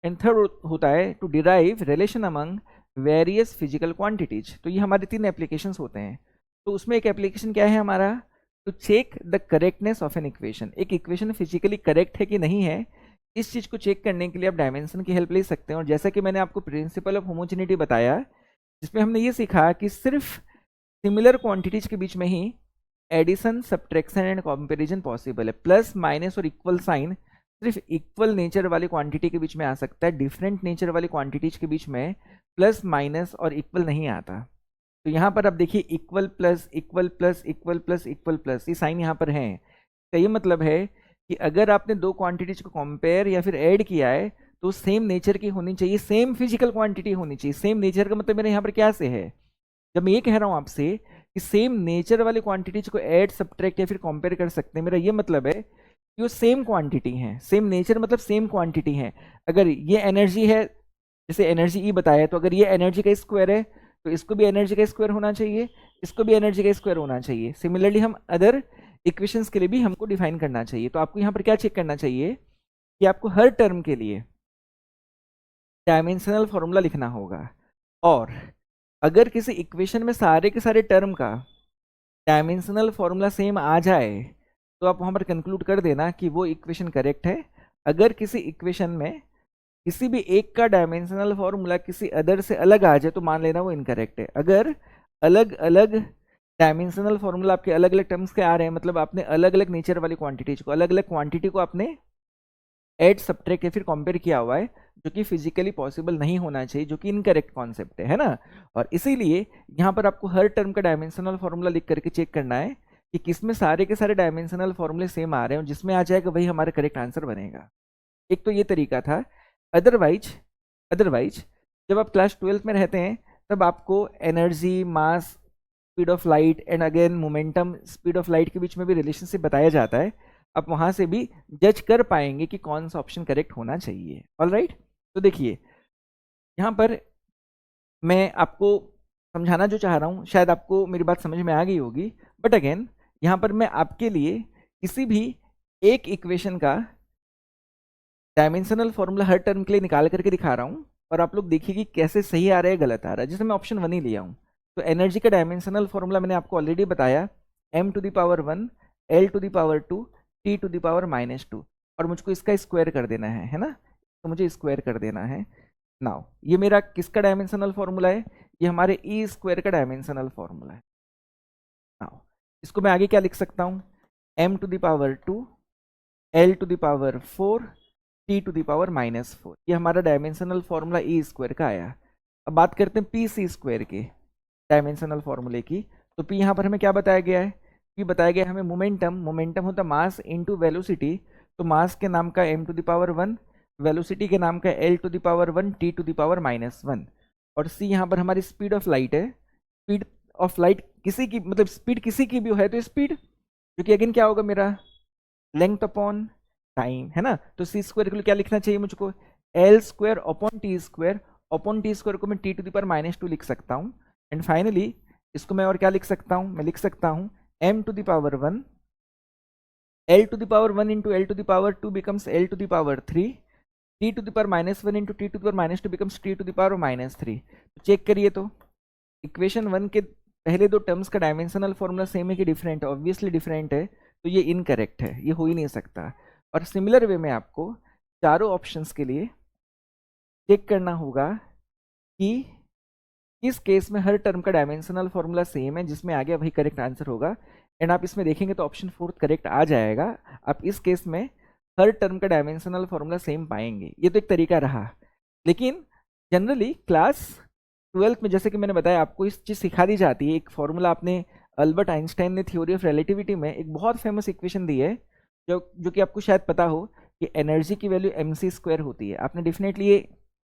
and third होता है to derive relation among various physical quantities. तो ये हमारे 3 एप्लीकेशंस होते हैं। तो उसमें एक एप्लीकेशन क्या है हमारा, to check the correctness of an equation. एक इक्वेशन फिजिकली करेक्ट है कि नहीं है, इस चीज़ को चेक करने के लिए आप डायमेंशन की हेल्प ले सकते हैं। और जैसा कि मैंने आपको प्रिंसिपल ऑफ होमोजेनिटी बताया, जिसमें हमने ये सीखा कि सिर्फ सिमिलर क्वांटिटीज के बीच में ही addition, subtraction and comparison possible है। प्लस, माइनस और इक्वल साइन सिर्फ इक्वल नेचर वाली क्वांटिटी के बीच में आ सकता है, डिफरेंट नेचर वाली क्वांटिटीज के बीच में प्लस, माइनस और इक्वल नहीं आता। तो यहाँ पर आप देखिए equal plus, equal plus, equal plus, equal plus, ये साइन यहाँ पर हैं। तो ये मतलब है कि अगर आपने 2 क्वांटिटीज को कंपेयर या फिर ऐड किया है तो सेम नेचर की होनी चाहिए, सेम फिजिकल क्वांटिटी होनी चाहिए। सेम नेचर का मतलब मेरे यहाँ पर क्या से है, जब मैं ये कह रहा हूँ आपसे कि सेम नेचर वाली क्वांटिटीज को ऐड, सब्ट्रैक्ट या फिर कंपेयर कर सकते हैं, मेरा ये मतलब है कि वो सेम क्वांटिटी है। सेम नेचर मतलब सेम क्वांटिटी है। अगर ये एनर्जी है, जैसे एनर्जी ई बताया, तो अगर ये एनर्जी का स्क्वायर है तो इसको भी एनर्जी का स्क्वायर होना चाहिए, इसको भी एनर्जी का स्क्वायर होना चाहिए। सिमिलरली हम अदर इक्वेशंस के लिए भी हमको डिफाइन करना चाहिए। तो आपको यहाँ पर क्या चेक करना चाहिए कि आपको हर टर्म के लिए डायमेंशनल फॉर्मूला लिखना होगा, और अगर किसी इक्वेशन में सारे के सारे टर्म का डायमेंशनल फॉर्मूला सेम आ जाए तो आप वहाँ पर कंक्लूड कर देना कि वो इक्वेशन करेक्ट है। अगर किसी इक्वेशन में किसी भी एक का डायमेंशनल फॉर्मूला किसी अदर से अलग आ जाए तो मान लेना वो इनकरेक्ट है। अगर अलग अलग डायमेंशनल फॉर्मूला आपके अलग अलग टर्म्स के आ रहे हैं, मतलब आपने अलग अलग नेचर वाली क्वांटिटीज को, अलग अलग क्वांटिटी को आपने ऐड, सब्ट्रैक्ट या फिर कंपेयर किया हुआ है, जो कि फिजिकली पॉसिबल नहीं होना चाहिए, जो कि इनकरेक्ट कॉन्सेप्ट है ना। और इसीलिए यहाँ पर आपको हर टर्म का डायमेंशनल फॉर्मूला लिख करके चेक करना है कि किसमें सारे के सारे डायमेंशनल फॉर्मूले सेम आ रहे हैं, जिसमें आ जाएगा वही हमारा करेक्ट आंसर बनेगा। एक तो ये तरीका था। अदरवाइज अदरवाइज जब आप क्लास 12th में रहते हैं तब आपको energy, mass, speed of light and again momentum, speed of light के बीच में भी रिलेशनशिप बताया जाता है। आप वहां से भी जज कर पाएंगे कि कौन सा ऑप्शन करेक्ट होना चाहिए। ऑल राइट, तो देखिए यहाँ पर मैं आपको समझाना जो चाह रहा हूँ, शायद आपको मेरी बात समझ में आ गई होगी, बट अगेन यहाँ पर मैं आपके लिए किसी भी एक इक्वेशन का डायमेंशनल फॉर्मूला हर टर्म के लिए निकाल करके दिखा रहा हूँ, और आप लोग देखिए कि कैसे सही आ रहा है गलत आ रहा है। जैसे मैं ऑप्शन 1 ही लिया हूँ, तो एनर्जी का डायमेंशनल फॉर्मूला मैंने आपको ऑलरेडी बताया, m⁻1 L⁻2 T⁻⁻2, और मुझको इसका स्क्वायर कर देना है ना, तो मुझे स्क्वायर कर देना है। नाउ ये मेरा किसका डायमेंशनल फॉर्मूला है? ये हमारे ई स्क्वायर का डायमेंशनल फॉर्मूला है। नाउ इसको मैं आगे क्या लिख सकता हूँ? m⁻2 L⁻4 T⁻⁻4, ये हमारा डायमेंशनल फॉर्मूला ई स्क्वायर का आया। अब बात करते हैं पी सी स्क्वायर के डायमेंशनल फॉर्मूले की। तो पी यहाँ पर हमें क्या बताया गया है? पी बताया गया है हमें मोमेंटम होता मास इनटू वेलोसिटी, तो मास के नाम का m⁻1, वेलोसिटी के नाम का L⁻1 T⁻⁻1, और सी यहाँ पर हमारी स्पीड ऑफ लाइट है। स्पीड ऑफ लाइट किसी की, मतलब स्पीड किसी की भी है तो स्पीड, जो कि अगेन क्या होगा मेरा लेंथ अपॉन टाइम, है ना। तो सी स्क्वायर के लिए क्या लिखना चाहिए मुझको? L square upon T square, upon T square को मैं T⁻⁻2 लिख सकता हूँ। एंड फाइनली इसको मैं और क्या लिख सकता हूँ? मैं लिख सकता हूँ m⁻1 L⁻1 into L⁻2 becomes L⁻3, T⁻⁻1 into T⁻⁻2 becomes T⁻⁻3। तो चेक करिए, तो इक्वेशन 1 के पहले दो टर्म्स का डायमेंशनल फॉर्मूला सेम है कि डिफरेंट है? ऑब्वियसली डिफरेंट है, तो ये इनकरेक्ट है, ये हो ही नहीं सकता। और सिमिलर वे में आपको चारों ऑप्शंस के लिए चेक करना होगा कि किस केस में हर टर्म का डायमेंशनल फॉर्मूला सेम है, जिसमें आ गया वही करेक्ट आंसर होगा। एंड आप इसमें देखेंगे तो ऑप्शन 4 करेक्ट आ जाएगा। आप इस केस में हर टर्म का डायमेंशनल फॉर्मूला सेम पाएंगे। ये तो एक तरीका रहा, लेकिन जनरली क्लास 12th में जैसे कि मैंने बताया आपको इस चीज़ सिखा दी जाती है। एक फॉर्मूला आपने अल्बर्ट आइंस्टाइन ने थ्योरी ऑफ रिलेटिविटी में एक बहुत फेमस इक्वेशन दी है, जो कि आपको शायद पता हो कि एनर्जी की वैल्यू mc² होती है। आपने डेफिनेटली ये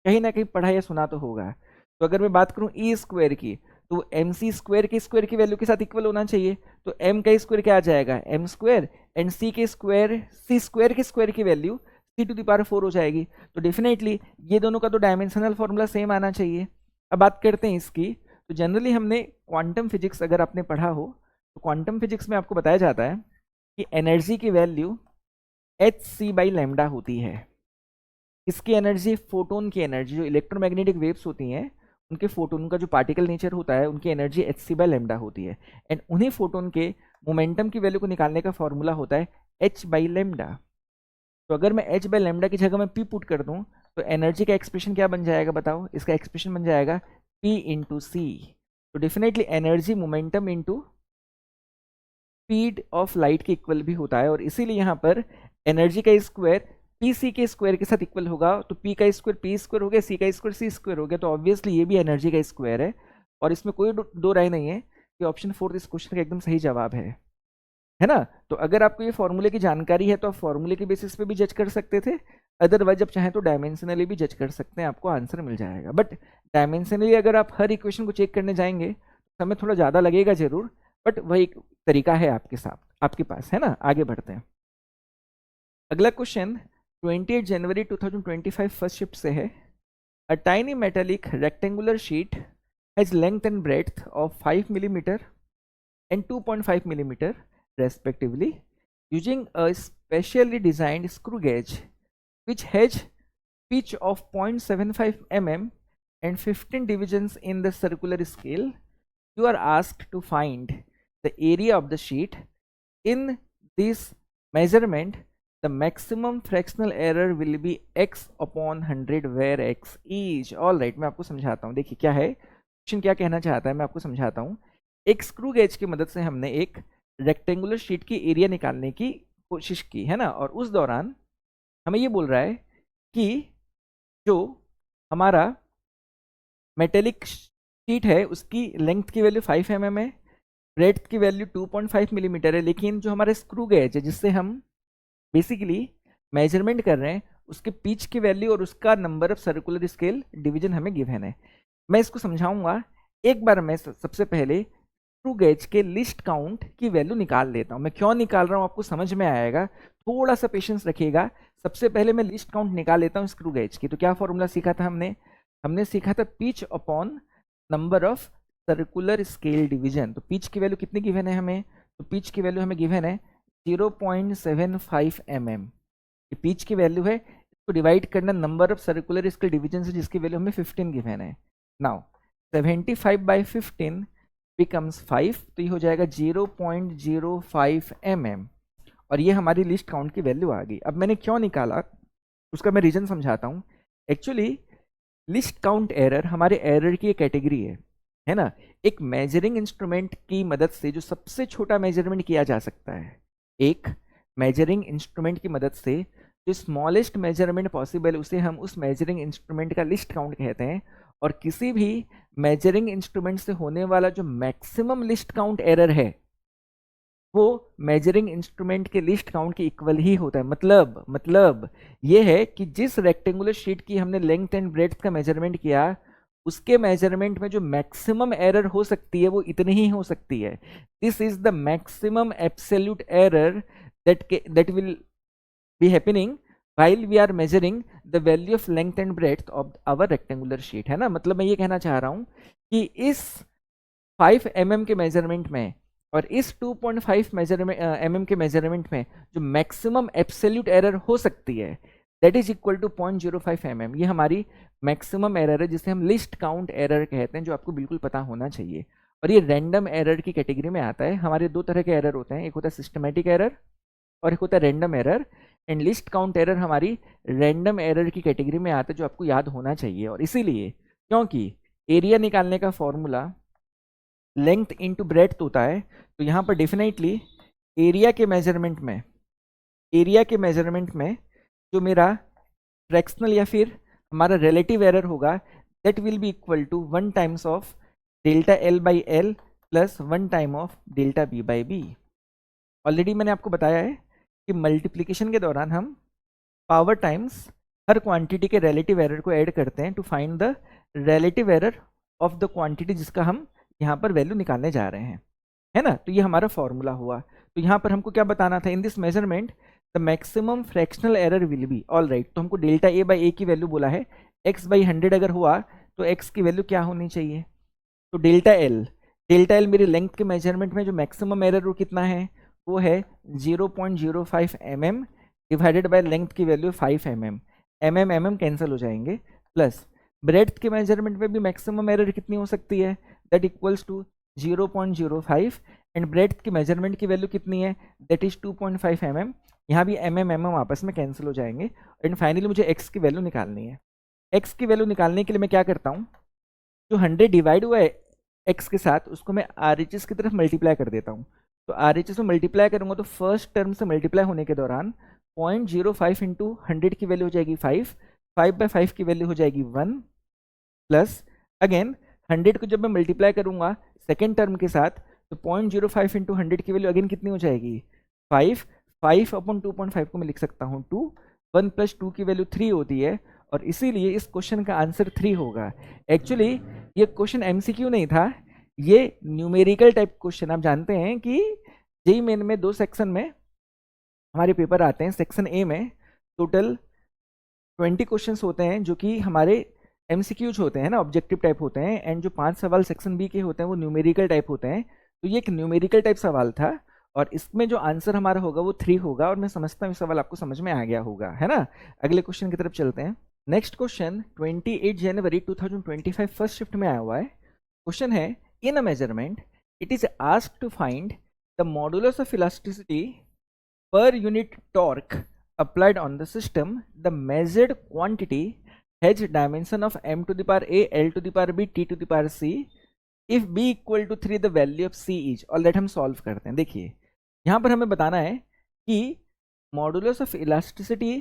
कहीं ना कहीं पढ़ा या सुना तो होगा। तो अगर मैं बात करूं ई स्क्वायर की, तो mc² के स्क्वायर की वैल्यू के साथ इक्वल होना चाहिए। तो m का स्क्वायर क्या आ जाएगा? m², एंड c के स्क्वायर, c² के स्क्वायर की वैल्यू c⁴ हो जाएगी। तो डेफिनेटली ये दोनों का तो डायमेंशनल फॉर्मूला सेम आना चाहिए। अब बात करते हैं इसकी। तो जनरली हमने क्वांटम फिजिक्स अगर आपने पढ़ा हो, तो क्वांटम फिजिक्स में आपको बताया जाता है कि एनर्जी की वैल्यू hc/λ होती है। इसकी एनर्जी, फोटोन की एनर्जी, जो इलेक्ट्रोमैग्नेटिक वेव्स होती हैं उनके फोटोन का जो पार्टिकल नेचर होता है उनकी एनर्जी hc/λ होती है। एंड उन्हीं फोटोन के मोमेंटम की वैल्यू को निकालने का फॉर्मूला होता है h/λ। तो अगर मैं h/λ की जगह में p पुट कर दूं तो एनर्जी का एक्सप्रेशन क्या बन जाएगा बताओ? इसका एक्सप्रेशन बन जाएगा p इंटू सी। तो definitely energy momentum into speed of light के इक्वल भी होता है, और इसीलिए यहाँ पर एनर्जी का स्क्वायर पी सी के स्क्वायर के साथ इक्वल होगा। तो पी का स्क्वायर पी स्क्वायर हो गया, सी का स्क्वायर सी स्क्वायर हो गया, तो ऑब्वियसली ये भी एनर्जी का स्क्वायर है। और इसमें कोई दो राय नहीं है कि ऑप्शन 4 इस क्वेश्चन का एकदम सही जवाब है ना। तो अगर आपको ये फॉर्मूले की जानकारी है तो आप फॉर्मूले के बेसिस पे भी जज कर सकते थे, अदरवाइज आप चाहें तो डायमेंशनली भी जज कर सकते हैं, आपको आंसर मिल जाएगा। बट डायमेंशनली अगर आप हर इक्वेशन को चेक करने जाएंगे तो समय थोड़ा ज़्यादा लगेगा जरूर, बट वही एक तरीका है आपके साथ, आपके पास, है ना। आगे बढ़ते हैं। अगला क्वेश्चन 28 जनवरी 2025 फर्स्ट शिफ्ट से है। A tiny metallic rectangular sheet has length and breadth of 5 mm and 2.5 mm respectively, using a specially designed screw gauge which has pitch of 0.75 mm and 15 divisions in the circular scale. You are asked to find the area of the sheet. In this measurement, the maximum fractional error will be x upon 100 where x is. All right, मैं आपको समझाता हूँ। देखिए क्या है question, क्या कहना चाहता है, मैं आपको समझाता हूँ। एक स्क्रू गेज की मदद से हमने एक रेक्टेंगुलर शीट की एरिया निकालने की कोशिश की, है ना। और उस दौरान हमें ये बोल रहा है कि जो हमारा मेटेलिक शीट है उसकी लेंथ की वैल्यू 5 mm है, ब्रेड्थ की वैल्यू 2.5 मिलीमीटर है, लेकिन जो हमारा स्क्रू गेज है जिससे हम बेसिकली मेजरमेंट कर रहे हैं उसके पिच की वैल्यू और उसका number of circular scale division हमें गिवन है। मैं इसको समझाऊंगा। एक बार मैं सबसे पहले स्क्रू गेज के लिस्ट काउंट की वैल्यू निकाल लेता हूं। मैं क्यों निकाल रहा हूं आपको समझ में आएगा, थोड़ा सा पेशेंस रखिएगा। सबसे पहले मैं लिस्ट काउंट निकाल लेता हूं स्क्रू गेज की। तो क्या फॉर्मूला सीखा था हमने सीखा था pitch upon number of circular scale division. तो पिच की वैल्यू कितनी गिवन है हमें, तो पिच की वैल्यू हमें गिवन है 0.75 mm। पिच की वैल्यू है, इसको डिवाइड करना number of circular scale division से जिसकी वैल्यू हमें 15 गिवन है। नाउ 75/15 बिकम्स 5, तो ये हो जाएगा 0.05 mm और ये हमारी लिस्ट काउंट की वैल्यू आ गई। अब मैंने क्यों निकाला उसका मैं रीजन समझाता हूँ। एक्चुअली लिस्ट काउंट एरर हमारे एरर की एक कैटेगरी है ना। एक मेजरिंग इंस्ट्रूमेंट की मदद से जो सबसे छोटा मेजरमेंट किया जा सकता है, एक मेजरिंग इंस्ट्रूमेंट की मदद से जो स्मॉलेस्ट मेजरमेंट पॉसिबल उसे हम उस मेजरिंग इंस्ट्रूमेंट का लिस्ट काउंट कहते हैं। और किसी भी मेजरिंग इंस्ट्रूमेंट से होने वाला जो मैक्सिमम लिस्ट काउंट एरर है वो मेजरिंग इंस्ट्रूमेंट के लिस्ट काउंट के इक्वल ही होता है। मतलब ये है कि जिस रेक्टेंगुलर शीट की हमने लेंथ एंड ब्रेड्थ का मेजरमेंट किया उसके मेजरमेंट में जो मैक्सिमम एरर हो सकती है वो इतनी ही हो सकती है। This is the maximum absolute error that will be happening while we are measuring the value of length and breadth of our rectangular sheet, है ना। मतलब मैं ये कहना चाह रहा हूं कि इस 5 mm के मेजरमेंट में और इस 2.5 mm के मेजरमेंट में जो मैक्सिमम एब्सोल्यूट एरर हो सकती है that is equal to 0.05 mm। ये हमारी मैक्सिमम एरर है जिसे हम लिस्ट काउंट एरर कहते हैं, जो आपको बिल्कुल पता होना चाहिए। और ये रैंडम एरर की कैटेगरी में आता है। हमारे दो तरह के एरर होते हैं, एक होता है सिस्टमेटिक एरर और एक होता है random error. And list count error हमारी रैंडम एरर की कैटेगरी में आता है, जो आपको याद होना चाहिए। और इसीलिए क्योंकि एरिया निकालने का फॉर्मूला लेंथ इंटू ब्रेड्थ होता है, तो यहाँ पर डेफिनेटली एरिया के मेजरमेंट में जो मेरा फ्रैक्शनल या फिर हमारा रिलेटिव एरर होगा that will be equal to 1 times of delta L by L plus 1 time of delta B by B. Already मैंने आपको बताया है कि मल्टीप्लिकेशन के दौरान हम पावर टाइम्स हर क्वांटिटी के रिलेटिव एरर को ऐड करते हैं to find the relative error of the quantity जिसका हम यहाँ पर वैल्यू निकालने जा रहे हैं, है ना। तो ये हमारा फॉर्मूला हुआ। तो यहाँ पर हमको क्या बताना था, in this measurement the maximum fractional error will be, all right. तो हमको डेल्टा ए बाई ए की वैल्यू बोला है, एक्स बाई 100 अगर हुआ तो एक्स की वैल्यू क्या होनी चाहिए, तो डेल्टा एल मेरी लेंथ के मेजरमेंट में जो मैक्सिमम एरर वो कितना है, वो है 0.05 mm डिवाइडेड बाय लेंथ की वैल्यू 5 mm। mm कैंसिल हो जाएंगे, प्लस ब्रेड्थ के मेजरमेंट में भी मैक्सिमम एरर कितनी हो सकती है, that equals to 0.05 and breadth की मेजरमेंट की वैल्यू कितनी है, दैट इज 2.5 mm। यहाँ भी mm आपस में कैंसिल हो जाएंगे। एंड फाइनली मुझे x की वैल्यू निकालनी है। x की वैल्यू निकालने के लिए मैं क्या करता हूँ, जो 100 डिवाइड हुआ है x के साथ उसको मैं RHS की तरफ मल्टीप्लाई कर देता हूँ। तो RHS में मल्टीप्लाई करूंगा तो फर्स्ट टर्म से मल्टीप्लाई होने के दौरान 0.05 इंटू 100 की वैल्यू हो जाएगी 5 बाई 5 की वैल्यू हो जाएगी 1 प्लस अगेन 100 को जब मैं मल्टीप्लाई करूंगा सेकेंड टर्म के साथ तो 0.05 इंटू 100 की वैल्यू अगेन कितनी हो जाएगी 5 अपॉन 2.5 को मैं लिख सकता हूँ 2, 1 प्लस 2 की वैल्यू 3 होती है और इसीलिए इस क्वेश्चन का आंसर 3 होगा। एक्चुअली ये क्वेश्चन MCQ नहीं था, ये न्यूमेरिकल टाइप क्वेश्चन। आप जानते हैं कि जेईई मेन में 2 सेक्शन में हमारे पेपर आते हैं। सेक्शन ए में टोटल 20 क्वेश्चंस होते हैं जो कि हमारे MCQs होते हैं ना, ऑब्जेक्टिव टाइप होते हैं। एंड जो 5 सवाल सेक्शन बी के होते हैं वो न्यूमेरिकल टाइप होते हैं। तो ये एक न्यूमेरिकल टाइप सवाल था और इसमें जो आंसर हमारा होगा वो 3 होगा। और मैं समझता हूँ सवाल आपको समझ में आ गया होगा, है ना। अगले क्वेश्चन की तरफ चलते हैं। नेक्स्ट क्वेश्चन 28 जनवरी 2025 फर्स्ट शिफ्ट में आया हुआ है। क्वेश्चन है, in a measurement it is asked to find the modulus of elasticity per unit torque applied on the system. The measured quantity has dimension of m to the power a, l to the power b, t to the power c. If b equal to 3 the value of c is, all that हम solve करते हैं। देखिए यहाँ पर हमें बताना है कि modulus of elasticity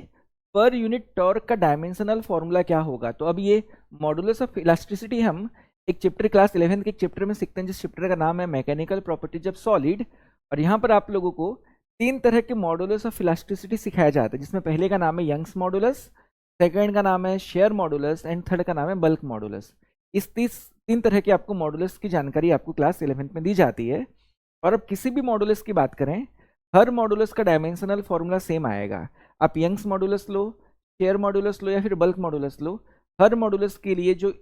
per unit torque का डायमेंशनल फॉर्मूला क्या होगा। तो अब ये मॉडुलस ऑफ इलास्टिसिटी हम एक चैप्टर क्लास 11 के एक चैप्टर में सीखते हैं, जिस चैप्टर का नाम है मैकेनिकल प्रॉपर्टीज ऑफ सॉलिड। और यहाँ पर आप लोगों को 3 तरह के मॉडुलस ऑफ इलास्टिसिटी सिखाया जाता है, जिसमें पहले का नाम है यंग्स मॉडुलस, सेकंड का नाम है शेयर मॉडुलस एंड थर्ड का नाम है बल्क मॉडुलस। इस 3 तरह के आपको मॉडुलस की जानकारी आपको क्लास 11 में दी जाती है। और अब किसी भी मॉडुलस की बात करें, हर मॉडुलस का डायमेंशनल फॉर्मूला सेम आएगा। आप यंग्स मॉडुलस लो, शेयर मॉडुलस लो या फिर बल्क मॉडुलस लो, हर मॉडुलस के लिए जो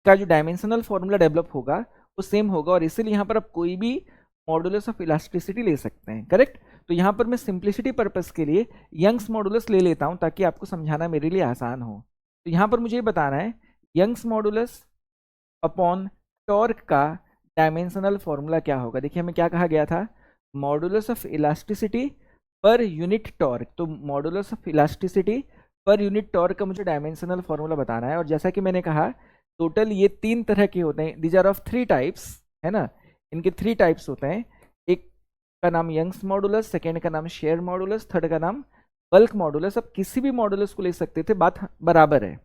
डायमेंशनल फॉर्मूला डेवलप होगा वो सेम होगा। और इसीलिए यहाँ पर आप कोई भी मॉडुलस ऑफ इलास्टिसिटी ले सकते हैं, करेक्ट। तो यहाँ पर मैं सिंप्लिसिटी पर्पस के लिए यंग्स मॉडुलस ले लेता हूँ ताकि आपको समझाना मेरे लिए आसान हो। तो यहाँ पर मुझे ये बताना है यंग्स मॉडुलस अपॉन टॉर्क का डायमेंशनल फॉर्मूला क्या होगा। देखिए हमें क्या कहा गया था, modulus of elasticity per unit torque. तो modulus of elasticity per unit torque का मुझे डायमेंशनल फॉर्मूला बताना है। और जैसा कि मैंने कहा टोटल ये 3 तरह के होते हैं, दीज आर ऑफ 3 टाइप्स, है ना। इनके 3 टाइप्स होते हैं, एक का नाम यंग्स मॉडुलस, सेकेंड का नाम शेयर मॉडुलस, थर्ड का नाम बल्क मॉडुलस। अब किसी भी मॉडुलस को ले सकते थे, बात बराबर है।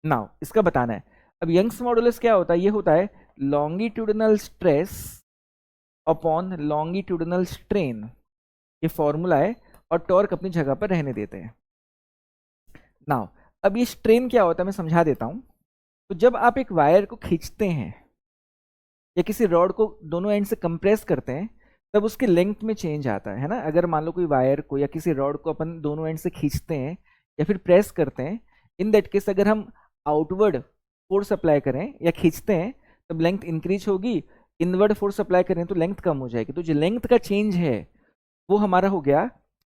नाउ इसका बताना है। अब यंग्स मॉडुलस क्या होता है, ये होता है longitudinal stress upon longitudinal strain, ये फॉर्मूला है। और टॉर्क अपनी जगह पर रहने देते हैं। नाउ अब ये स्ट्रेन क्या होता है मैं समझा देता हूं। तो जब आप एक वायर को खींचते हैं या किसी रॉड को दोनों एंड से कंप्रेस करते हैं, तब उसके लेंथ में चेंज आता है ना। अगर मान लो कोई वायर को या किसी रॉड को अपन दोनों एंड से खींचते हैं या फिर प्रेस करते हैं, इन दैट केस अगर हम आउटवर्ड फोर्स अप्लाई करें या खींचते हैं तब लेंथ इंक्रीज होगी, इनवर्ड फोर्स अप्लाई करें तो लेंथ कम हो जाएगी। तो जो लेंथ का चेंज है वो हमारा हो गया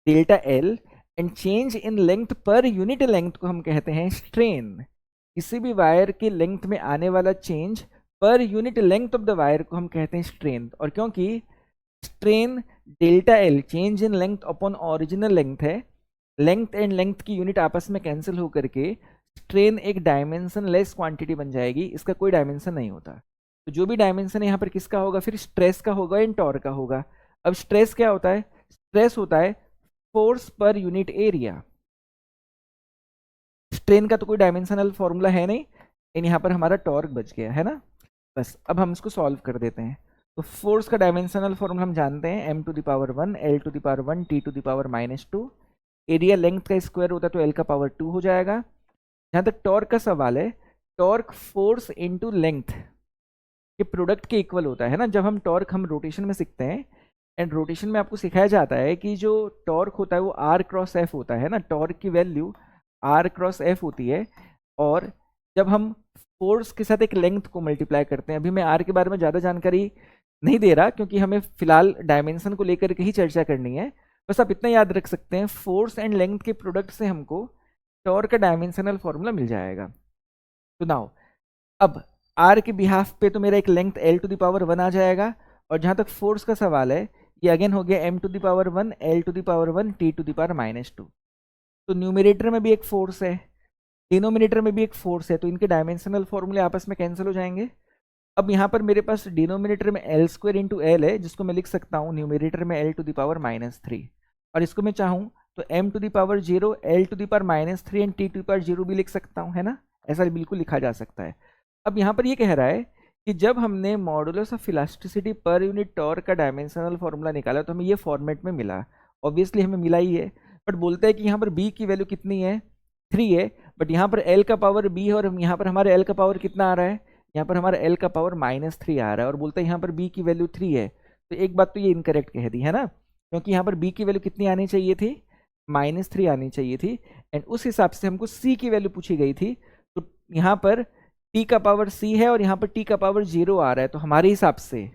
delta L, and change in length per unit length को हम कहते हैं स्ट्रेन। किसी भी वायर की लेंथ में आने वाला change per unit length of the wire को हम कहते हैं स्ट्रेन। और क्योंकि strain delta L change in length upon original length है, लेंथ एंड लेंथ की यूनिट आपस में कैंसिल हो करके स्ट्रेन एक डायमेंशन लेस क्वांटिटी बन जाएगी, इसका कोई डायमेंशन नहीं होता। तो जो भी डायमेंशन है यहाँ पर किसका होगा, फिर स्ट्रेस का होगा एंड टॉर्क का होगा। अब स्ट्रेस क्या होता है, स्ट्रेस होता है force per unit area. Strain का तो कोई डायमेंशनल फॉर्मूला है नहीं, एंड यहाँ पर हमारा टॉर्क बच गया है ना। बस अब हम इसको सॉल्व कर देते हैं। तो फोर्स का डायमेंशनल फॉर्मूला हम जानते हैं, m to the power 1 l to the power 1 t to the power -2। Area length का स्क्वायर होता है तो l का पावर 2 हो जाएगा। जहाँ तक टॉर्क का सवाल है, टॉर्क फोर्स इनटू लेंथ के प्रोडक्ट के इक्वल होता है ना। जब हम टॉर्क हम रोटेशन में सीखते हैं, एंड रोटेशन में आपको सिखाया जाता है कि जो टॉर्क होता है वो r क्रॉस f होता है ना। टॉर्क की वैल्यू r क्रॉस f होती है। और जब हम फोर्स के साथ एक लेंथ को मल्टीप्लाई करते हैं, अभी मैं r के बारे में ज़्यादा जानकारी नहीं दे रहा क्योंकि हमें फिलहाल डायमेंशन को लेकर के ही चर्चा करनी है। बस आप इतना याद रख सकते हैं, फोर्स एंड लेंथ के प्रोडक्ट से हमको टॉर्क का डायमेंशनल फॉर्मूला मिल जाएगा। तो नाउ अब r के बिहाफ पे तो मेरा एक length l to the power 1 आ जाएगा। और जहाँ तक फोर्स का सवाल है, ये अगेन हो गया m to the power 1 l to the power 1 t to the power -2। तो न्यूमरेटर में भी एक फोर्स है, डिनोमिनेटर में भी एक फोर्स है, तो इनके डायमेंशनल फॉर्मूले आपस में कैंसिल हो जाएंगे। अब यहाँ पर मेरे पास डिनोमिनेटर में l स्क्वायर इंटू एल है, जिसको मैं लिख सकता हूँ न्यूमरेटर में l टू द पावर -3। और इसको मैं चाहूँ तो m to the power 0 l to the power -3 and t to the power 0 भी लिख सकता हूँ, है ना। ऐसा बिल्कुल लिखा जा सकता है। अब यहाँ पर ये कह रहा है कि जब हमने modulus of elasticity per unit torque का डायमेंशनल फॉर्मूला निकाला तो हमें ये फॉर्मेट में मिला। ऑब्वियसली हमें मिला ही है, बट बोलता है कि यहाँ पर b की वैल्यू कितनी है, 3 है। बट यहाँ पर l का पावर b है और यहाँ पर हमारे l का पावर कितना आ रहा है, यहाँ पर हमारा l का पावर -3 आ रहा है। और बोलता है यहाँ पर b की वैल्यू 3 है। तो एक बात तो ये इनकरेक्ट कह दी है ना, क्योंकि यहाँ पर b की वैल्यू कितनी आनी चाहिए थी, -3 आनी चाहिए थी। एंड उस हिसाब से हमको c की वैल्यू पूछी गई थी। तो यहाँ पर t का पावर c है और यहाँ पर t का पावर 0 आ रहा है। तो हमारे हिसाब से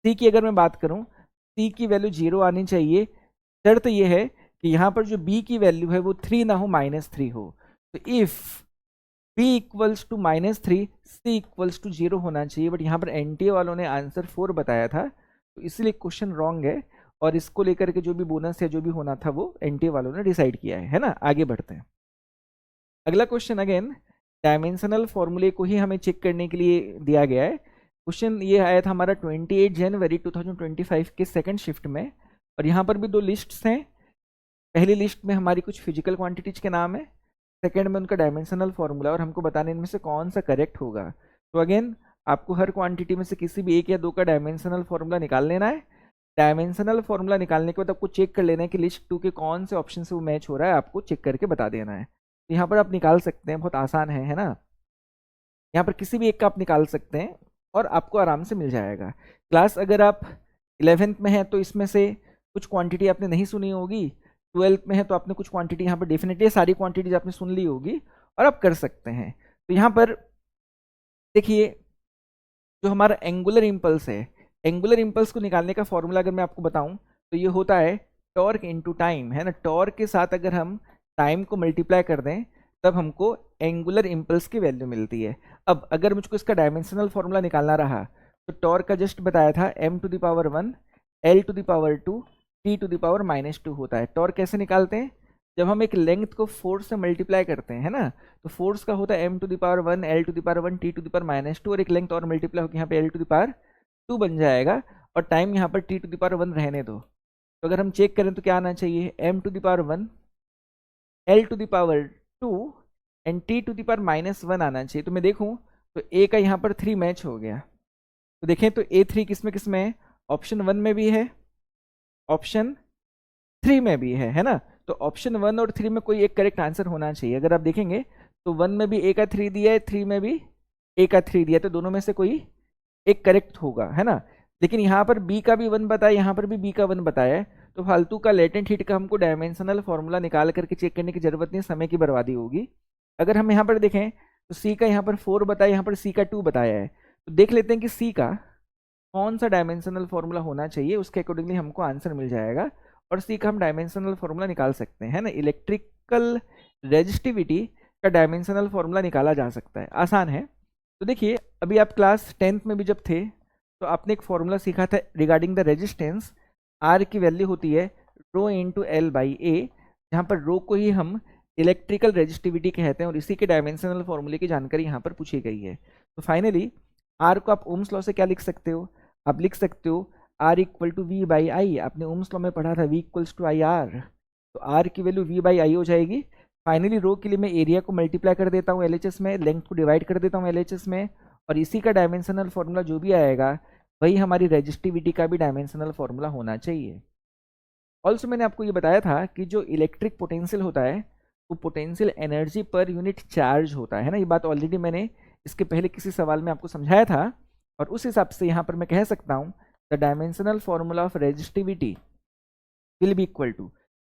c की अगर मैं बात करूँ, c की वैल्यू 0 आनी चाहिए। शर्त ये है कि यहाँ पर जो b की वैल्यू है वो 3 ना हो, -3 हो। तो if b equals to -3 c equals to 0 होना चाहिए। बट यहाँ पर एनटीए वालों ने आंसर 4 बताया था, तो इसलिए क्वेश्चन रॉन्ग है। और इसको लेकर के जो भी बोनस या जो भी होना था वो एनटीए वालों ने डिसाइड किया है ना। आगे बढ़ते हैं। अगला क्वेश्चन अगेन डायमेंशनल फॉर्मूले को ही हमें चेक करने के लिए दिया गया है। क्वेश्चन ये आया था हमारा 28 जनवरी 2025 के सेकंड शिफ्ट में। और यहाँ पर भी 2 लिस्ट्स हैं, पहली लिस्ट में हमारी कुछ फिजिकल क्वांटिटीज के नाम है, सेकेंड में उनका डायमेंशनल फॉर्मूला, और हमको बताने इनमें से कौन सा करेक्ट होगा। तो अगेन आपको हर क्वांटिटी में से किसी भी एक या दो का डायमेंशनल फॉर्मूला निकाल लेना है। डायमेंशनल फॉर्मूला निकालने के बाद आपको चेक कर लेना है कि लिस्ट 2 के कौन से ऑप्शन से वो मैच हो रहा है, आपको चेक करके बता देना है। तो यहाँ पर आप निकाल सकते हैं, बहुत आसान है ना। यहाँ पर किसी भी एक का आप निकाल सकते हैं और आपको आराम से मिल जाएगा। क्लास अगर आप 11th में है तो इसमें से कुछ क्वांटिटी आपने नहीं सुनी होगी, 12th में है तो आपने कुछ क्वांटिटी यहाँ पर डेफिनेटली सारी क्वांटिटीज आपने सुन ली होगी और आप कर सकते हैं। तो यहाँ पर देखिए जो हमारा एंगुलर इम्पल्स है, एंगुलर इम्पल्स को निकालने का फॉर्मूला अगर मैं आपको बताऊं तो ये होता है टॉर्क इनटू टाइम, है ना। टॉर्क के साथ अगर हम टाइम को मल्टीप्लाई कर दें तब हमको एंगुलर इम्पल्स की वैल्यू मिलती है। अब अगर मुझको इसका डायमेंशनल फॉर्मूला निकालना रहा तो टॉर्क का जस्ट बताया था m⁻1 l⁻2 t⁻⁻2 होता है। टॉर्क कैसे निकालते हैं, जब हम एक लेंथ को फोर्स से मल्टीप्लाई करते हैं, है ना, तो फोर्स का होता है m⁻1 l⁻1 t⁻⁻2 और एक लेंथ और मल्टीप्लाई होकर यहाँ पे l⁻2 बन जाएगा और टाइम यहाँ पर t⁻1 रहने दो। तो अगर हम चेक करें तो क्या आना चाहिए, m⁻1 l⁻2 एंड t⁻−1 आना चाहिए। तो मैं देखूं तो a का यहाँ पर 3 मैच हो गया। तो देखें तो a3 किसमें किसमें है, ऑप्शन 1 में भी है, ऑप्शन 3 में भी है ना। तो ऑप्शन 1 और 3 में कोई एक करेक्ट आंसर होना चाहिए। अगर आप देखेंगे तो 1 में भी a का 3 दिया है, 3 में भी a का 3 दिया है, तो दोनों में से कोई एक करेक्ट होगा, है ना। लेकिन यहाँ पर b का भी 1 बताया, यहाँ पर भी b का 1 बताया है, तो फालतू का लेटेंट हीट का हमको डायमेंशनल फॉर्मूला निकाल करके चेक करने की जरूरत नहीं, समय की बर्बादी होगी। अगर हम यहाँ पर देखें तो c का यहाँ पर 4 बताया, यहाँ पर c का 2 बताया है, तो देख लेते हैं कि c का कौन सा डायमेंशनल फॉर्मूला होना चाहिए, उसके अकॉर्डिंगली हमको आंसर मिल जाएगा और c का हम डायमेंशनल फॉर्मूला निकाल सकते हैं, है ना। इलेक्ट्रिकल रेजिस्टिविटी का डायमेंशनल फॉर्मूला निकाला जा सकता है, आसान है। तो देखिए अभी आप क्लास 10th में भी जब थे तो आपने एक फॉर्मूला सीखा था रिगार्डिंग द रेजिस्टेंस, आर की वैल्यू होती है रो इंटू एल बाई ए, जहाँ पर रो को ही हम इलेक्ट्रिकल रेजिस्टिविटी कहते हैं और इसी के डायमेंशनल फॉर्मूले की जानकारी यहाँ पर पूछी गई है। तो फाइनली आर को आप ओम्स लॉ से क्या लिख सकते हो, आप लिख सकते हो R equal to V by I. आपने ओम्स लॉ में पढ़ा था V equals to I R, तो आर की वैल्यू वी बाई आई हो जाएगी। फाइनली रो के लिए मैं एरिया को मल्टीप्लाई कर देता हूँ एलएचएस में, लेंथ को डिवाइड कर देता हूँ एलएचएस में, और इसी का डायमेंशनल फॉर्मूला जो भी आएगा वही हमारी रेजिस्टिविटी का भी डायमेंशनल फॉर्मूला होना चाहिए। ऑल्सो मैंने आपको ये बताया था कि जो इलेक्ट्रिक पोटेंशियल होता है वो potential energy per unit charge होता है ना। ये बात ऑलरेडी मैंने इसके पहले किसी सवाल में आपको समझाया था और उस हिसाब से यहाँ पर मैं कह सकता हूँ the dimensional formula of resistivity will be equal to,